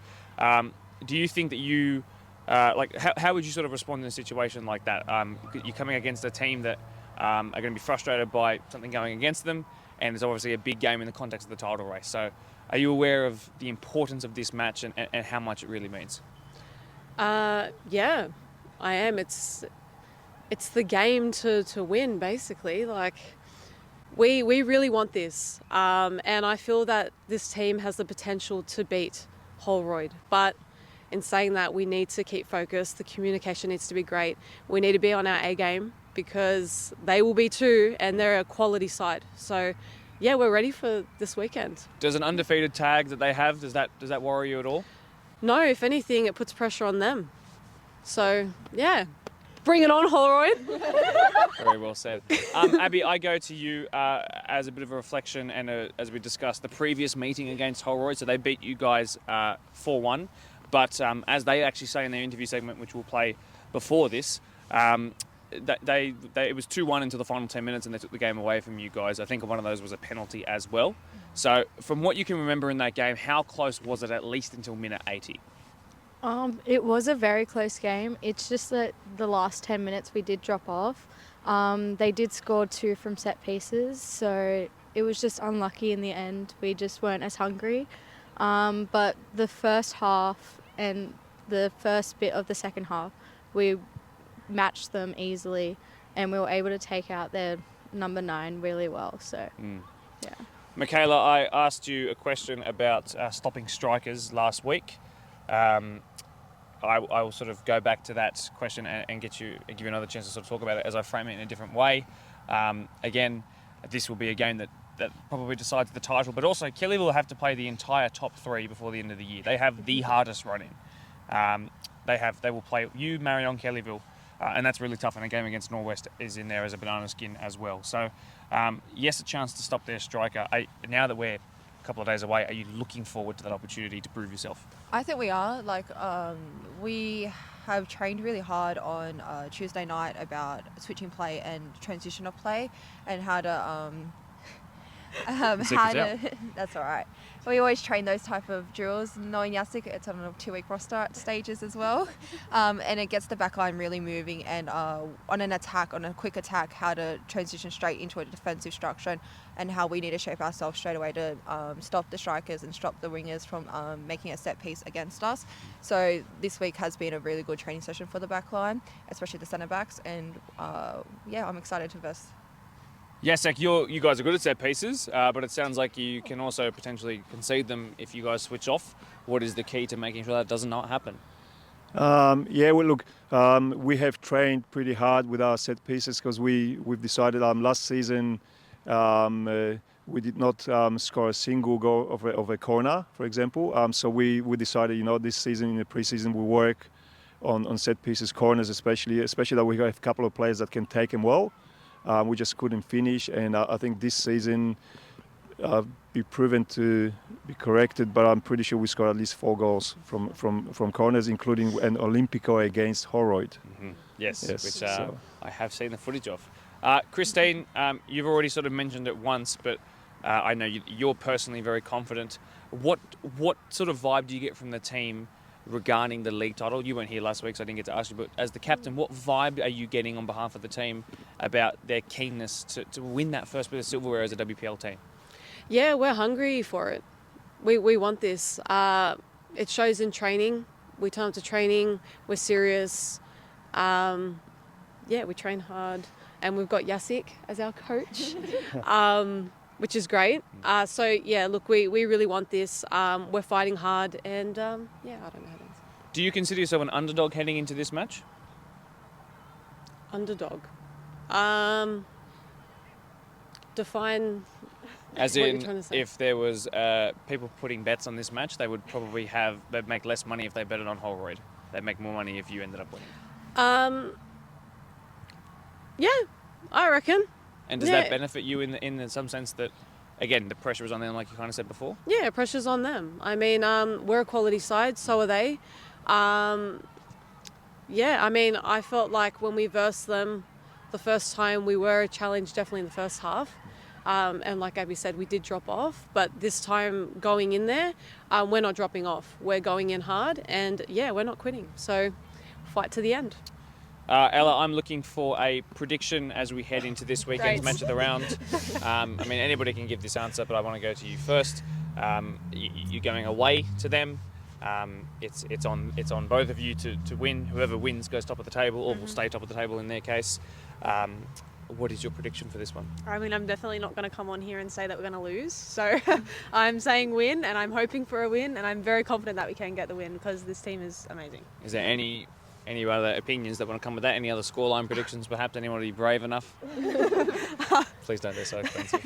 H: Do you think that you, how would you sort of respond in a situation like that? You're coming against a team that are going to be frustrated by something going against them, and it's obviously a big game in the context of the title race. So are you aware of the importance of this match and how much it really means?
E: Yeah, I am. It's the game to win, basically. Like, we really want this. And I feel that this team has the potential to beat Holroyd. But in saying that, we need to keep focused. The communication needs to be great. We need to be on our A game, because they will be too, and they're a quality side. So, yeah, we're ready for this weekend.
H: Does an undefeated tag that they have, does that worry you at all?
E: No, if anything, it puts pressure on them. So, yeah. Bring it on, Holroyd.
H: Very well said. Abby, I go to you as a bit of a reflection and as we discussed the previous meeting against Holroyd. So they beat you guys 4-1. But as they actually say in their interview segment, which we'll play before this, it was 2-1 into the final 10 minutes and they took the game away from you guys. I think one of those was a penalty as well. So from what you can remember in that game, how close was it at least until minute 80?
P: It was a very close game. It's just that the last 10 minutes we did drop off. They did score 2 from set pieces, so it was just unlucky in the end. We just weren't as hungry. But the first half and the first bit of the second half, we matched them easily, and we were able to take out their number 9 really well. So, yeah.
H: Michaela, I asked you a question about stopping strikers last week. I will sort of go back to that question and give you another chance to sort of talk about it as I frame it in a different way. Again, this will be a game that probably decides the title, but also Kelly will have to play the entire top 3 before the end of the year. They have the hardest run-in. They will play you, Marion, Kellyville, and that's really tough. And a game against Norwest is in there as a banana skin as well. So, yes, a chance to stop their striker. Now that we're couple of days away, are you looking forward to that opportunity to prove yourself?
O: I think we are. We have trained really hard on Tuesday night about switching play and transition of play and how to that's all right. We always train those type of drills. Knowing Yasik, it's on a 2-week roster stages as well, and it gets the back line really moving. And on a quick attack, how to transition straight into a defensive structure, and how we need to shape ourselves straight away to stop the strikers and stop the wingers from making a set piece against us. So this week has been a really good training session for the back line, especially the centre backs. And I'm excited to verse.
H: Yasek, you guys are good at set pieces, but it sounds like you can also potentially concede them if you guys switch off. What is the key to making sure that does not happen?
D: We have trained pretty hard with our set pieces because we've decided last season we did not score a single goal of a corner, for example. So we decided, this season in the preseason we work on set pieces, corners especially that we have a couple of players that can take them well. We just couldn't finish, and I think this season be proven to be corrected, but I'm pretty sure we scored at least 4 goals from corners, including an Olympico against Holroyd.
B: Yes, which
D: so.
B: I have seen the footage of. Christine, you've already sort of mentioned it once, but I know you're personally very confident. What sort of vibe do you get from the team regarding the league title? You weren't here last week, so I didn't get to ask you, but as the captain, what vibe are you getting on behalf of the team about their keenness to win that first bit of silverware as a WPL team?
E: Yeah, we're hungry for it. We want this. It shows in training. We turn up to training. We're serious. We train hard. And we've got Yasik as our coach, which is great. Look, we really want this. We're fighting hard. And, I don't know how to answer.
B: Do you consider yourself an underdog heading into this match?
E: Underdog? Define...
B: As
E: what
B: in,
E: you're trying to say.
B: if there was people putting bets on this match, they'd make less money if they betted on Holroyd. They'd make more money if you ended up winning.
E: Yeah, I reckon.
B: And does that benefit you in some sense that, again, the pressure is on them, like you kind of said before?
E: Yeah, pressure's on them. I mean, we're a quality side, so are they. I felt like when we versed them the first time, we were a challenge definitely in the first half. And like Abby said, we did drop off. But this time going in there, we're not dropping off. We're going in hard and, we're not quitting. So fight to the end.
B: Ella, I'm looking for a prediction as we head into this weekend's match of the round. Anybody can give this answer, but I want to go to you first. You're going away to them. It's on both of you to win. Whoever wins goes top of the table, or will stay top of the table in their case. What is your prediction for this one?
L: I mean, I'm definitely not going to come on here and say that we're going to lose. So I'm saying win, and I'm hoping for a win, and I'm very confident that we can get the win because this team is amazing.
B: Is there any other opinions that want to come with that? Any other scoreline predictions, perhaps? Anyone to be brave enough? Please don't, they're so expensive.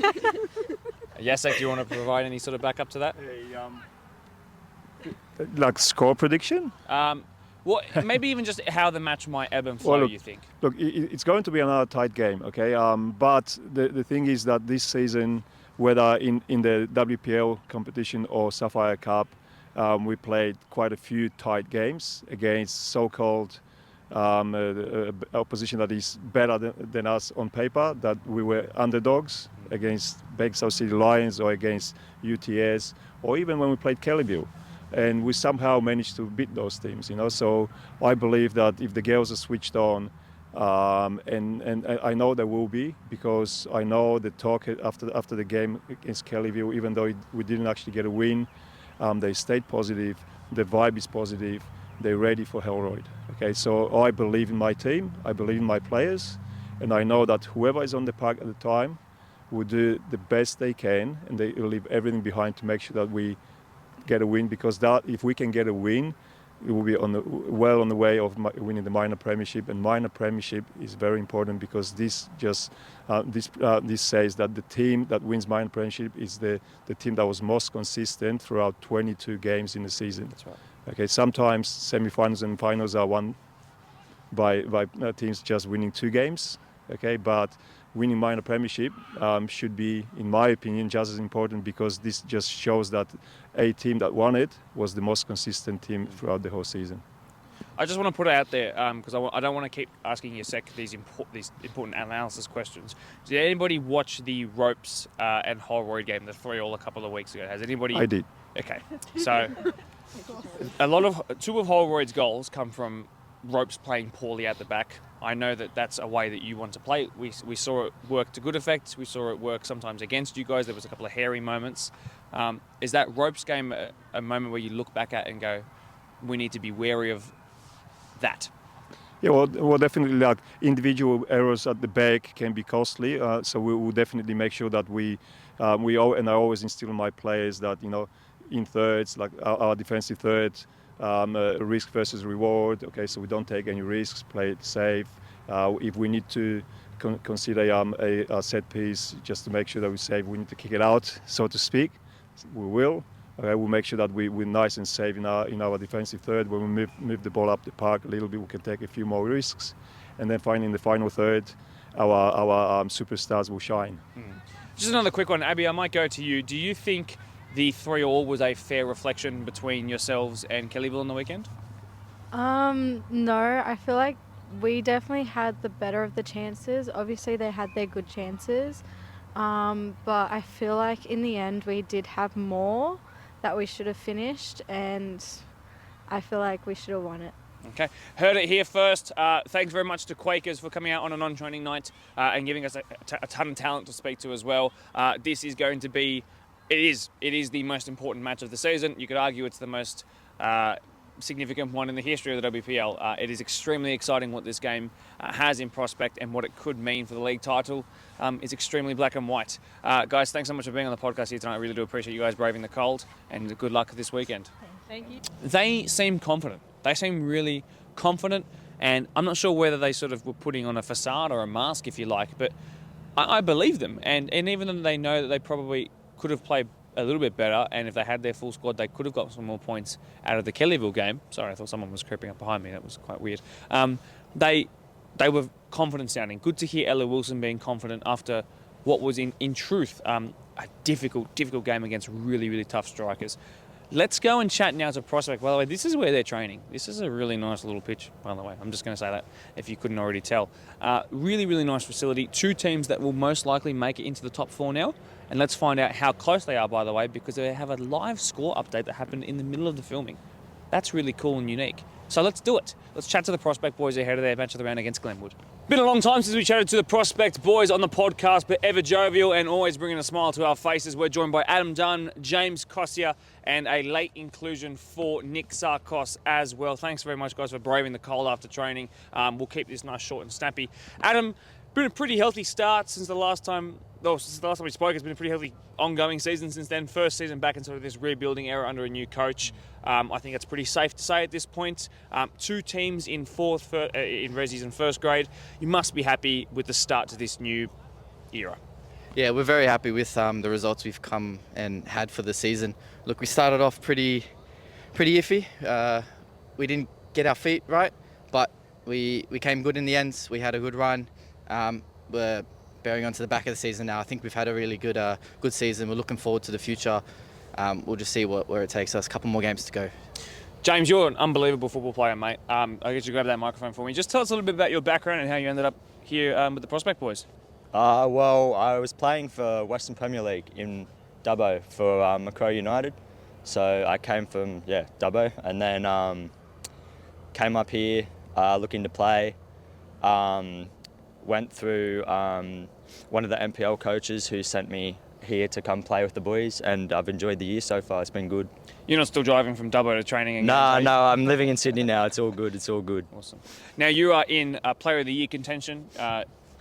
B: Yasek, do you want to provide any sort of backup to that?
D: Like score prediction?
B: Maybe even just how the match might ebb and flow, you think?
D: Look, it's going to be another tight game, okay? But the thing is that this season, whether in the WPL competition or Sapphire Cup, we played quite a few tight games against so-called opposition that is better than us on paper, that we were underdogs against Bank South City Lions or against UTS, or even when we played Kellyville. And we somehow managed to beat those teams, So I believe that if the girls are switched on, and I know there will be, because I know the talk after the game against Kellyville, even though we didn't actually get a win, they stayed positive. The vibe is positive. They're ready for Holroyd. Okay, so I believe in my team. I believe in my players, and I know that whoever is on the park at the time will do the best they can, and they will leave everything behind to make sure that we get a win, because that if we can get a win, it will be well on the way of winning the minor premiership. And minor premiership is very important because this says that the team that wins minor premiership is the team that was most consistent throughout 22 games in the season.
B: That's right.
D: Okay, sometimes semi-finals and finals are won by teams just winning 2 games. Okay, but winning minor premiership should be, in my opinion, just as important, because this just shows that a team that won it was the most consistent team throughout the whole season.
B: I just want to put it out there because I don't want to keep asking you these important analysis questions. Did anybody watch the Ropes and Holroyd game, the 3-3 a couple of weeks ago? Has anybody?
D: I did.
B: Okay, so two of Holroyd's goals come from Ropes playing poorly at the back. I know that that's a way that you want to play. We saw it work to good effect. We saw it work sometimes against you guys. There was a couple of hairy moments. Is that Ropes game a moment where you look back at and go, we need to be wary of that?
D: Yeah, well, definitely. Like individual errors at the back can be costly. So we will definitely make sure that and I always instill in my players that in thirds, like our defensive thirds. Risk versus reward. Okay, so we don't take any risks, play it safe. If we need to consider a set piece just to make sure that we're safe, we need to kick it out, so to speak. We will. Okay, we'll make sure that we're nice and safe in our defensive third. When we move the ball up the park a little bit, we can take a few more risks, and then finally in the final third, our superstars will shine.
H: Just another quick one, Abby. I might go to you. Do you think the 3-3 was a fair reflection between yourselves and Kellyville on the weekend?
P: No, I feel like we definitely had the better of the chances. Obviously, they had their good chances, but I feel like in the end we did have more that we should have finished, and I feel like we should have won it.
H: Okay, heard it here first. Thanks very much to Quakers for coming out on a non-training night and giving us a ton of talent to speak to as well. This is going to be, it is the most important match of the season. You could argue it's the most significant one in the history of the WPL. It is extremely exciting what this game has in prospect, and what it could mean for the league title is extremely black and white. Guys, thanks so much for being on the podcast here tonight. I really do appreciate you guys braving the cold, and good luck this weekend.
J: Thank you.
H: They seem confident. They seem really confident, and I'm not sure whether they sort of were putting on a facade or a mask, if you like, but I believe them. And even though they know that they probably could have played a little bit better, and if they had their full squad, they could have got some more points out of the Kellyville game. Sorry, I thought someone was creeping up behind me. That was quite weird. They were confident sounding. Good to hear Ella Wilson being confident after what was in truth a difficult game against really, really tough strikers. Let's go and chat now to Prospect. By the way, this is where they're training. This is a really nice little pitch, by the way. I'm just going to say that if you couldn't already tell. Really, really nice facility. 2 teams that will most likely make it into the top 4 now. And let's find out how close they are, by the way, because they have a live score update that happened in the middle of the filming. That's really cool and unique. So let's do it. Let's chat to the Prospect boys ahead of their match of the round against Glenwood. Been a long time since we chatted to the Prospect boys on the podcast, but ever jovial and always bringing a smile to our faces. We're joined by Adam Dunn, James Cossier, and a late inclusion for Nick Sarkos as well. Thanks very much, guys, for braving the cold after training. We'll keep this nice, short and snappy. Adam, been a pretty healthy start since the last time we spoke. It's been a pretty healthy ongoing season since then. First season back in sort of this rebuilding era under a new coach. I think it's pretty safe to say at this point. 2 teams in in Resi's and first grade. You must be happy with the start to this new era.
G: Yeah, we're very happy with the results we've come and had for the season. Look, we started off pretty iffy. We didn't get our feet right, but we came good in the end. We had a good run. We're bearing on to the back of the season now. I think we've had a really good season. We're looking forward to the future. We'll just see where it takes us. A couple more games to go.
H: James, you're an unbelievable football player, mate. I guess you grab that microphone for me. Just tell us a little bit about your background and how you ended up here with the Prospect boys.
Q: Well, I was playing for Western Premier League in Dubbo for Macquarie United. So I came from Dubbo, and then came up here looking to play. Went through one of the MPL coaches who sent me here to come play with the boys, and I've enjoyed the year so far. It's been good.
H: You're not still driving from Dubbo to training?
Q: No, I'm living in Sydney now. It's all good.
H: Awesome. Now you are in Player of the Year contention.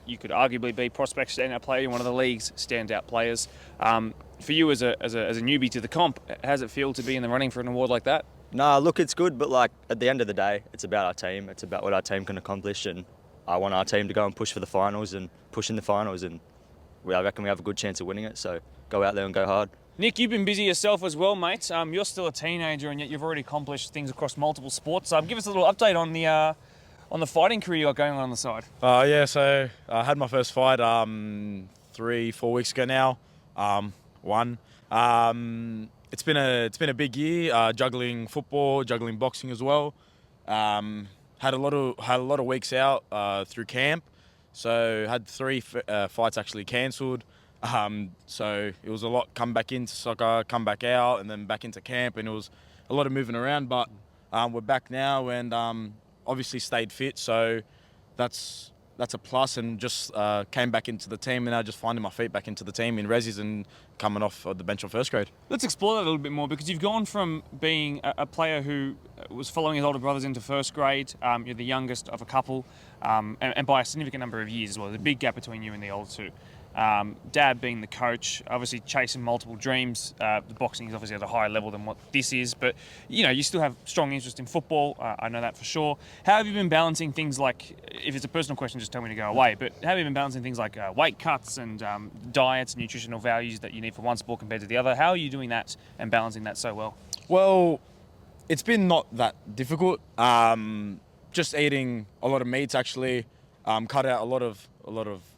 H: You could arguably be Prospect's standout player. You're one of the league's standout players. For you as a newbie to the comp, how does it feel to be in the running for an award like that?
Q: No, look, it's good, but like at the end of the day, it's about our team. It's about what our team can accomplish, and I want our team to go and push for the finals and push in the finals, and I reckon we have a good chance of winning it, so go out there and go hard.
H: Nick, you've been busy yourself as well, mate. You're still a teenager, and yet you've already accomplished things across multiple sports. Give us a little update on the fighting career you got going on the side.
F: So I had my first fight 3-4 weeks ago now. Won. It's been a big year. Juggling football, juggling boxing as well. Had a lot of weeks out through camp. So had 3 fights actually cancelled. So it was a lot. Come back into soccer, come back out, and then back into camp, and it was a lot of moving around. But we're back now, and obviously stayed fit. So that's a plus, and just came back into the team, and now just finding my feet back into the team in Resis and coming off the bench on first grade.
H: Let's explore that a little bit more, because you've gone from being a player who was following his older brothers into first grade. You're the youngest of a couple, and by a significant number of years as well. There's a big gap between you and the older two. Dad being the coach, obviously chasing multiple dreams. The boxing is obviously at a higher level than what this is, but you still have strong interest in football. I know that for sure. How have you been balancing things like, if it's a personal question, just tell me to go away, but how have you been balancing things like weight cuts and diets and nutritional values that you need for one sport compared to the other? How are you doing that and balancing that so well?
F: Well, it's been not that difficult. Just eating a lot of meats actually. Cut out a lot of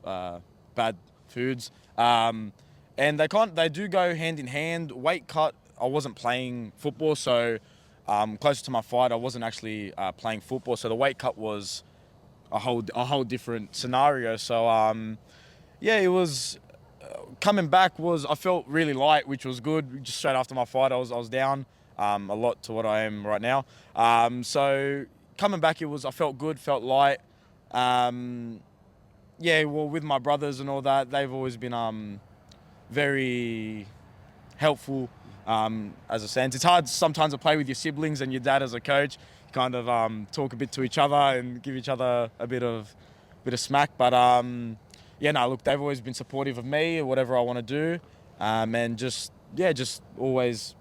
F: bad foods. and they do go hand in hand. Weight cut, I wasn't playing football, so closer to my fight, I wasn't actually playing football. So the weight cut was a whole different scenario. So yeah, it was coming back I felt really light, which was good. Just straight after my fight, I was down a lot to what I am right now. So coming back, I felt good, felt light. Yeah, well, with my brothers and all that, they've always been very helpful as a sense. It's hard sometimes to play with your siblings and your dad as a coach. You kind of talk a bit to each other and give each other a bit of smack. But yeah, no, look, they've always been supportive of me, whatever I want to do, and just always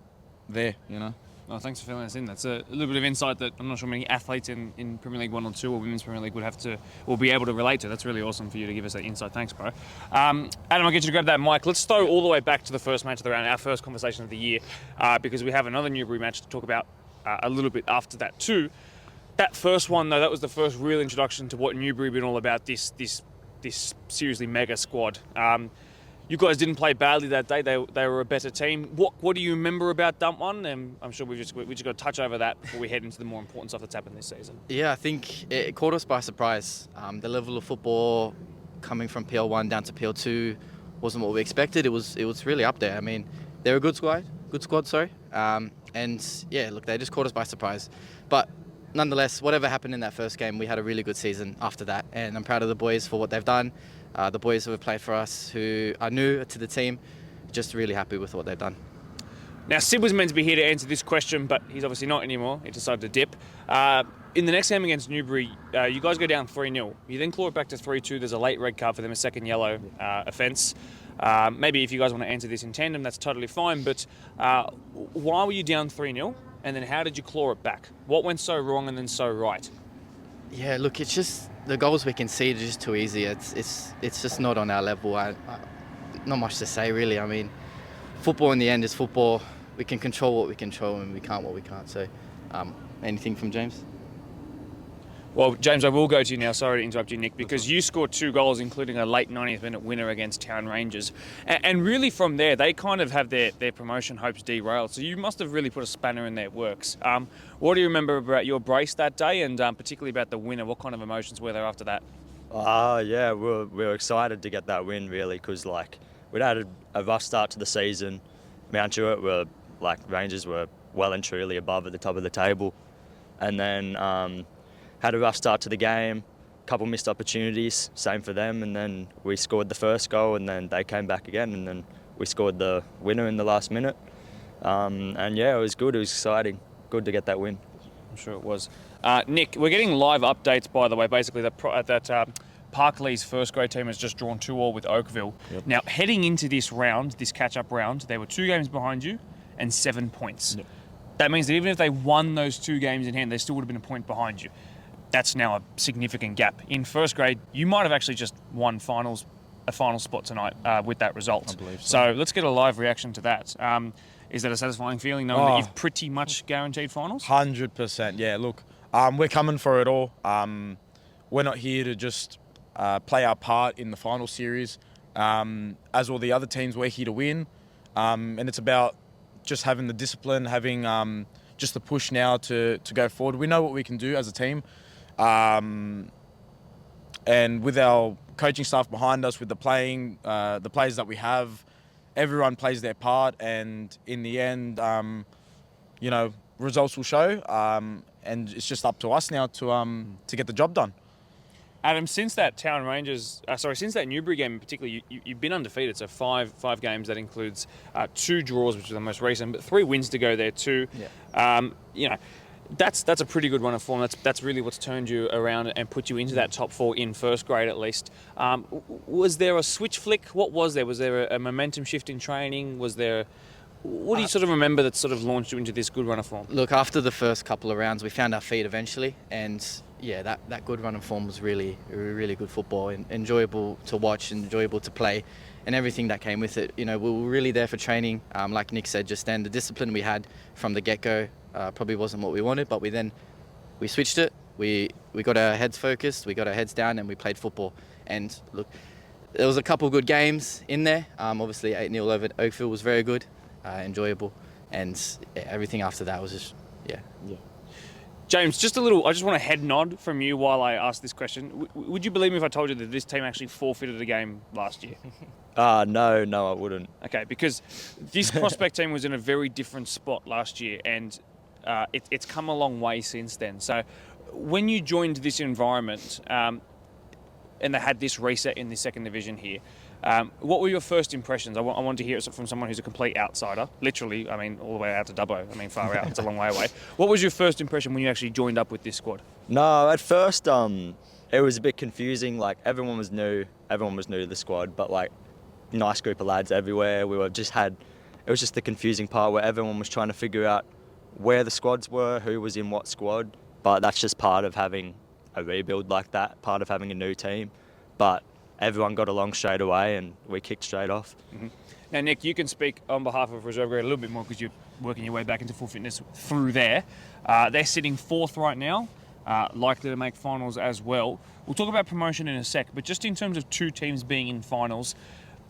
F: there, you know.
H: Oh, thanks for filling us in. That's a little bit of insight that I'm not sure many athletes in Premier League 1 or 2 or Women's Premier League will be able to relate to. That's really awesome for you to give us that insight. Thanks, bro. Adam, I'll get you to grab that mic. Let's throw all the way back to the first match of the round, our first conversation of the year, because we have another Newbury match to talk about a little bit after that too. That first one, though, that was the first real introduction to what Newbury have been all about, this seriously mega squad. You guys didn't play badly that day. They were a better team. What do you remember about Dump One? And I'm sure we just got to touch over that before we head into the more important stuff that's happened this season.
G: Yeah, I think it caught us by surprise. The level of football coming from PL1 down to PL2 wasn't what we expected. It was really up there. I mean, they're a good squad. And yeah, look, they just caught us by surprise. But nonetheless, whatever happened in that first game, we had a really good season after that. And I'm proud of the boys for what they've done. The boys who have played for us, who are new to the team, just really happy with what they've done.
H: Now, Sid was meant to be here to answer this question, but he's obviously not anymore. He decided to dip. In the next game against Newbury, you guys go down 3-0. You then claw it back to 3-2. There's a late red card for them, a second yellow offence. Maybe if you guys want to answer this in tandem, that's totally fine. But why were you down 3-0? And then how did you claw it back? What went so wrong and then so right?
G: Yeah, look, it's just the goals we concede are just too easy. It's just not on our level. Not much to say, really. I mean, football in the end is football. We can control what we control and we can't what we can't. So, anything from James?
H: Well, James, I will go to you now. Sorry to interrupt you, Nick, because you scored 2 goals, including a late 90th minute winner against Town Rangers. And really from there, they kind of have their promotion hopes derailed. So you must have really put a spanner in their works. What do you remember about your brace that day and particularly about the winner? What kind of emotions were there after that?
Q: Yeah, we were excited to get that win, really, because we'd had a rough start to the season. Mount Druitt Rangers were well and truly above at the top of the table. And then had a rough start to the game, a couple missed opportunities, same for them, and then we scored the first goal and then they came back again and then we scored the winner in the last minute. And yeah, it was good, it was exciting, good to get that win.
H: I'm sure it was. Nick, we're getting live updates, by the way, basically that Parkley's first grade team has just drawn 2-2 with Oakville. Yep. Now, heading into this round, this catch-up round, they were 2 games behind you and 7 points. Yep. That means that even if they won those 2 games in hand, they still would have been a point behind you. That's now a significant gap. In first grade, you might have actually just won a final spot tonight with that result.
F: I believe
H: so. Let's get a live reaction to that. Is that a satisfying feeling, knowing that you've pretty much guaranteed finals?
F: 100%, yeah. Look, we're coming for it all. We're not here to just play our part in the final series. As all the other teams, we're here to win. And it's about just having the discipline, having just the push now to go forward. We know what we can do as a team. And with our coaching staff behind us, with the players that we have, everyone plays their part, and in the end, results will show. And it's just up to us now to get the job done.
H: Adam, since that since that Newbury game in particular, you've been undefeated. So five games. That includes 2 draws, which are the most recent, but 3 wins to go there too. Yeah. That's a pretty good run of form. That's really what's turned you around and put you into that top 4 in first grade at least. Was there a switch flick? What was there? Was there a momentum shift in training? Was there? What do you sort of remember that sort of launched you into this good run of form?
G: Look, after the first couple of rounds, we found our feet eventually, and yeah, that good run of form was really good football, and enjoyable to watch, and enjoyable to play, and everything that came with it. We were really there for training. Like Nick said just then, the discipline we had from the get-go probably wasn't what we wanted, but we switched it. We got our heads focused, we got our heads down, and we played football. And look, there was a couple good games in there. Obviously 8-0 over Oakville was very good, enjoyable, and everything after that was just, yeah.
H: James, I just want a head nod from you while I ask this question. Would you believe me if I told you that this team actually forfeited a game last year?
Q: No, I wouldn't.
H: Okay, because this prospect team was in a very different spot last year, and it's come a long way since then. So when you joined this environment and they had this reset in the second division here, what were your first impressions? I want to hear it from someone who's a complete outsider. Literally, I mean, all the way out to Dubbo. I mean, far out. It's a long way away. What was your first impression when you actually joined up with this squad?
Q: No, at first, it was a bit confusing. Like, everyone was new to the squad, but like, nice group of lads everywhere. It was just the confusing part where everyone was trying to figure out where the squads were, who was in what squad. But that's just part of having a rebuild like that, part of having a new team. But everyone got along straight away and we kicked straight off.
H: Mm-hmm. Now, Nick, you can speak on behalf of Reserve Grade a little bit more because you're working your way back into full fitness through there. They're sitting 4th right now, likely to make finals as well. We'll talk about promotion in a sec, but just in terms of two teams being in finals,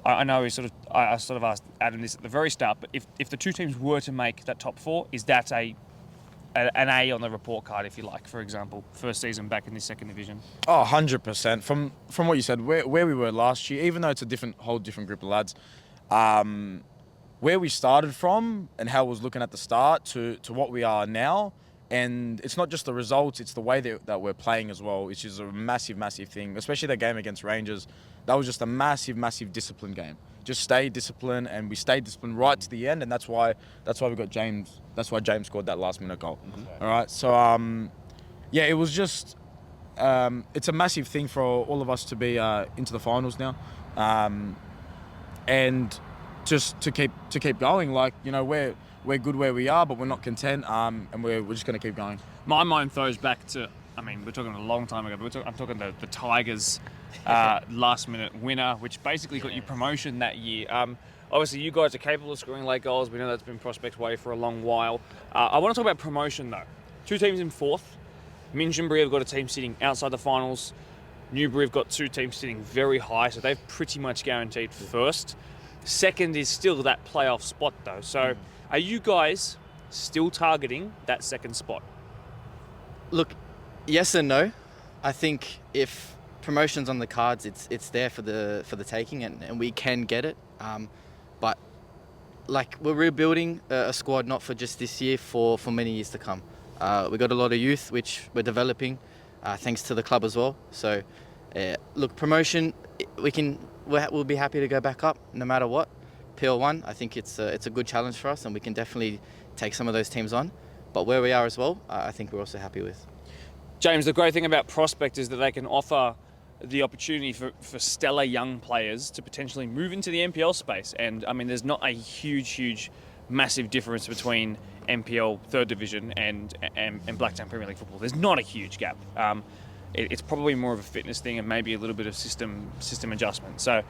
H: I know I sort of asked Adam this at the very start, but if the two teams were to make that top 4, is that an A on the report card, if you like, for example, first season back in the second division?
F: Oh, 100%. From what you said, where we were last year, even though it's a whole different group of lads, where we started from and how it was looking at the start to what we are now, and it's not just the results, it's the way that we're playing as well, which is a massive, massive thing, especially that game against Rangers. That was just a massive, massive discipline game. Just stay disciplined, and we stayed disciplined right to the end, and that's why we got James. That's why James scored that last-minute goal. Mm-hmm. All right, so yeah, it was just it's a massive thing for all of us to be into the finals now, and just to keep going. Like, you know, we're good where we are, but we're not content, and we're just going to keep going.
H: My mind throws back to, I mean, we're talking a long time ago, but I'm talking the Tigers last-minute winner, which basically got you promotion that year. Obviously, you guys are capable of scoring late goals. We know that's been Prospect's way for a long while. I want to talk about promotion, though. Two teams in 4th. Minchinbury have got a team sitting outside the finals. Newbury have got two teams sitting very high, so they've pretty much guaranteed first. Second is still that playoff spot, though. So are you guys still targeting that second spot?
G: Look, yes and no. I think if promotion's on the cards, it's there for the taking, and we can get it. But like, we're rebuilding a squad not for just this year, for many years to come. We got a lot of youth which we're developing, thanks to the club as well. So look, promotion, we'll be happy to go back up no matter what. PL1, I think it's a good challenge for us, and we can definitely take some of those teams on. But where we are as well, I think we're also happy with.
H: James, the great thing about Prospect is that they can offer the opportunity for stellar young players to potentially move into the NPL space. And I mean, there's not a huge, massive difference between NPL 3rd Division and Blacktown Premier League football. There's not a huge gap. It's probably more of a fitness thing and maybe a little bit of system adjustment. So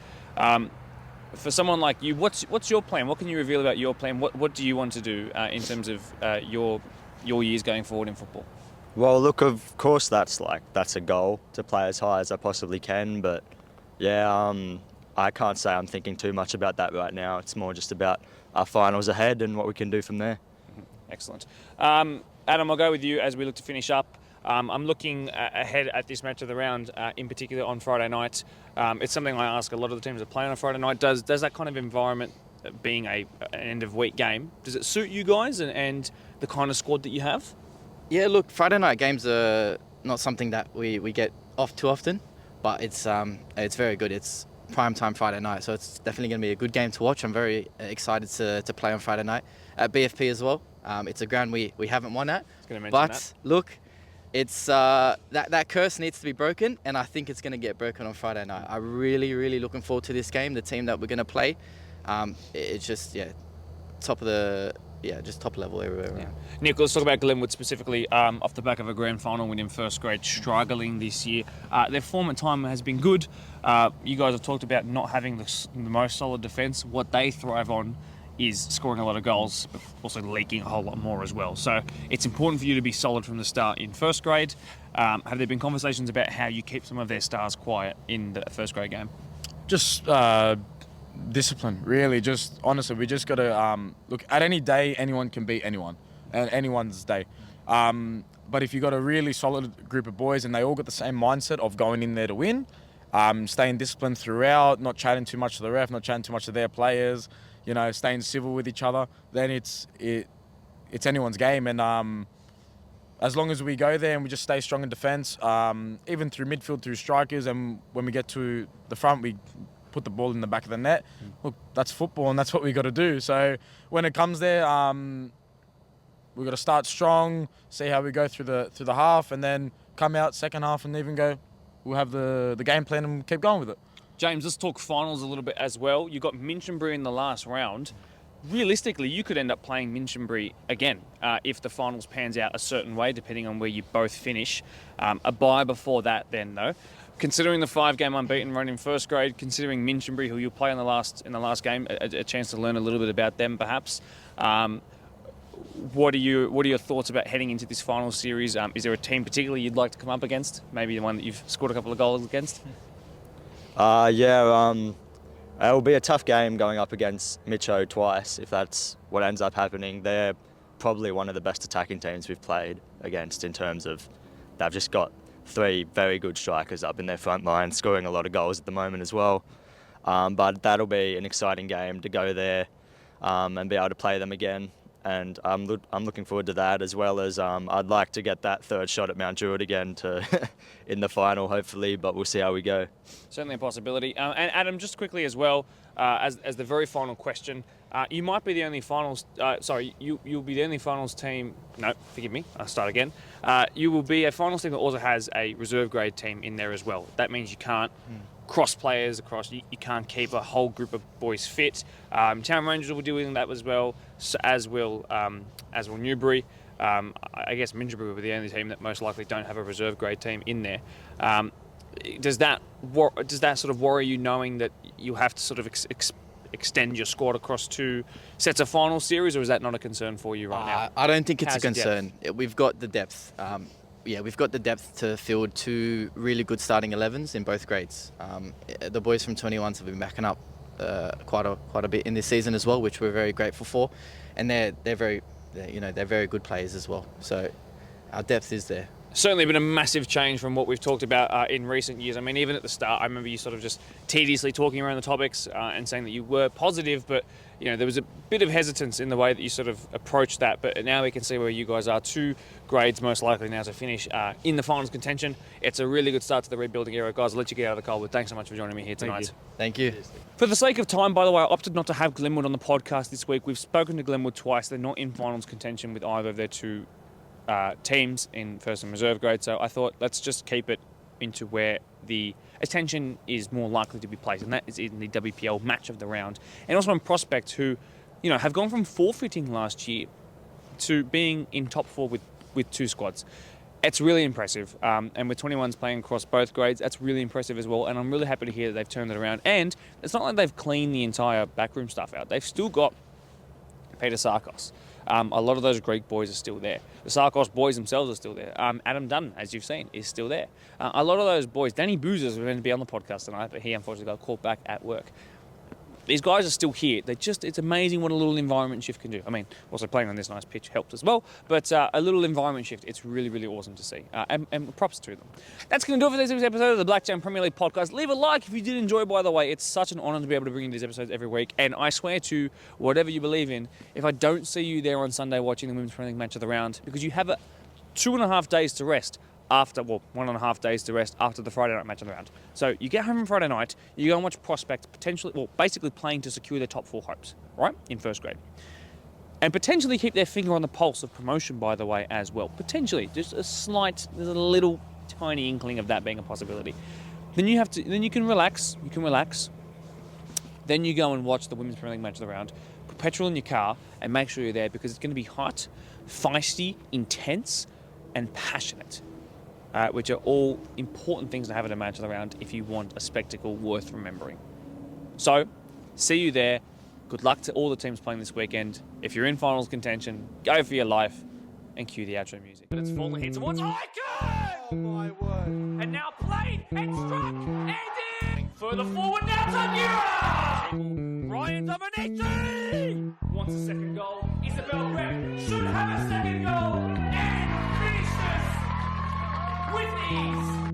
H: for someone like you, what's your plan? What can you reveal about your plan? What do you want to do in terms of your years going forward in football?
Q: Well, look, of course that's a goal, to play as high as I possibly can, but yeah, I can't say I'm thinking too much about that right now. It's more just about our finals ahead and what we can do from there.
H: Excellent. Adam, I'll go with you as we look to finish up. I'm looking ahead at this match of the round, in particular on Friday night. It's something I ask a lot of the teams that play on a Friday night. Does that kind of environment, being an end-of-week game, does it suit you guys and the kind of squad that you have?
G: Yeah, look, Friday night games are not something that we get off too often, but it's very good. It's prime time Friday night, so it's definitely going to be a good game to watch. I'm very excited to play on Friday night at BFP as well. It's a ground we haven't won at, but look, it's that curse needs to be broken, and I think it's going to get broken on Friday night. I'm really looking forward to this game. The team that we're going to play, it's just top level everywhere around.
H: Nick, let's talk about Glenwood specifically, off the back of a grand final win in first grade, struggling this year. Their form at time has been good. You guys have talked about not having the most solid defence. What they thrive on is scoring a lot of goals, but also leaking a whole lot more as well. So it's important for you to be solid from the start in first grade. Have there been conversations about how you keep some of their stars quiet in the first grade game?
F: Just discipline, really. Just honestly, we just got to look at any day. Anyone can beat anyone, and anyone's day. But if you got a really solid group of boys and they all got the same mindset of going in there to win, staying disciplined throughout, not chatting too much to the ref, not chatting too much to their players, you know, staying civil with each other, then it's anyone's game. And as long as we go there and we just stay strong in defence, even through midfield, through strikers, and when we get to the front, we put the ball in the back of the net. Look, that's football, and that's what we got to do. So when it comes there, we've got to start strong, see how we go through the half, and then come out second half and even go, we'll have the game plan and keep going with it.
H: James, let's talk finals a little bit as well. You got Minchinbury in the last round. Realistically, you could end up playing Minchinbury again if the finals pans out a certain way, depending on where you both finish. A bye before that then, though. Considering the 5-game unbeaten run in first grade, considering Minchinbury, who you'll play in the last game, a chance to learn a little bit about them perhaps. What are your thoughts about heading into this final series? Is there a team particularly you'd like to come up against? Maybe the one that you've scored a couple of goals against?
Q: It'll be a tough game going up against Micho twice if that's what ends up happening. They're probably one of the best attacking teams we've played against in terms of they've just got 3 very good strikers up in their front line, scoring a lot of goals at the moment as well. But that'll be an exciting game to go there and be able to play them again. And I'm looking forward to that, as well as I'd like to get that third shot at Mount Druitt again in the final, hopefully, but we'll see how we go.
H: Certainly a possibility. And Adam, just quickly as well, as the very final question, you might be the only finals. You'll be the only finals team. No, forgive me. I'll start again. You will be a finals team that also has a reserve grade team in there as well. That means you can't cross players across. You can't keep a whole group of boys fit. Town Rangers will be doing that as well, as will Newbury. I guess Minchinbury will be the only team that most likely don't have a reserve grade team in there. Does that sort of worry you, knowing that you have to sort of extend your squad across 2 sets of final series, or is that not a concern for you right now?
G: I don't think it's
H: How's
G: a
H: your
G: concern. We've got the depth. We've got the depth to field 2 really good starting 11s in both grades. The boys from 21s have been backing up quite a bit in this season as well, which we're very grateful for, and they're very good players as well. So our depth is there.
H: Certainly been a massive change from what we've talked about in recent years. I mean, even at the start, I remember you sort of just tediously talking around the topics and saying that you were positive, but there was a bit of hesitance in the way that you sort of approached that. But now we can see where you guys are. 2 grades most likely now to finish in the finals contention. It's a really good start to the rebuilding era. Guys, I'll let you get out of the cold, but thanks so much for joining me here tonight.
G: Thank you.
H: For the sake of time, by the way, I opted not to have Glenwood on the podcast this week. We've spoken to Glenwood twice. They're not in finals contention with either of their 2 teams in first and reserve grade, so I thought let's just keep it into where the attention is more likely to be placed, and that is in the WPL match of the round, and also on prospects who, have gone from forfeiting last year to being in top 4 with 2 squads. It's really impressive, and with 21s playing across both grades, that's really impressive as well, and I'm really happy to hear that they've turned it around. And it's not like they've cleaned the entire backroom stuff out. They've still got Peter Sarkos. A lot of those Greek boys are still there. The Sarkos boys themselves are still there. Adam Dunn, as you've seen, is still there. A lot of those boys, Danny Boozers was meant to be on the podcast tonight, but he unfortunately got called back at work. These guys are still here. It's amazing what a little environment shift can do. I mean, also playing on this nice pitch helped as well, but a little environment shift, it's really, really awesome to see. And props to them. That's going to do it for this week's episode of the Blacktown Premier League podcast. Leave a like if you did enjoy, by the way. It's such an honour to be able to bring you these episodes every week. And I swear to whatever you believe in, if I don't see you there on Sunday watching the Women's Premier League match of the round, because you have 2.5 days to rest, 1.5 days to rest after the Friday night match of the round. So you get home on Friday night, you go and watch prospects basically playing to secure their top 4 hopes, right, in first grade. And potentially keep their finger on the pulse of promotion, by the way, as well. Potentially, just there's a little tiny inkling of that being a possibility. Then you can relax, Then you go and watch the Women's Premier League match of the round, put petrol in your car and make sure you're there, because it's going to be hot, feisty, intense, and passionate. Which are all important things to have at a match of the round if you want a spectacle worth remembering. So, see you there. Good luck to all the teams playing this weekend. If you're in finals contention, go for your life and cue the outro music. But it's fallen here towards Icon! Oh my word. And now played and struck and in! Further forward now, Tagira! Ryan Dominici! Wants a second goal. Isabel Grant should have a second goal and finishes with ease.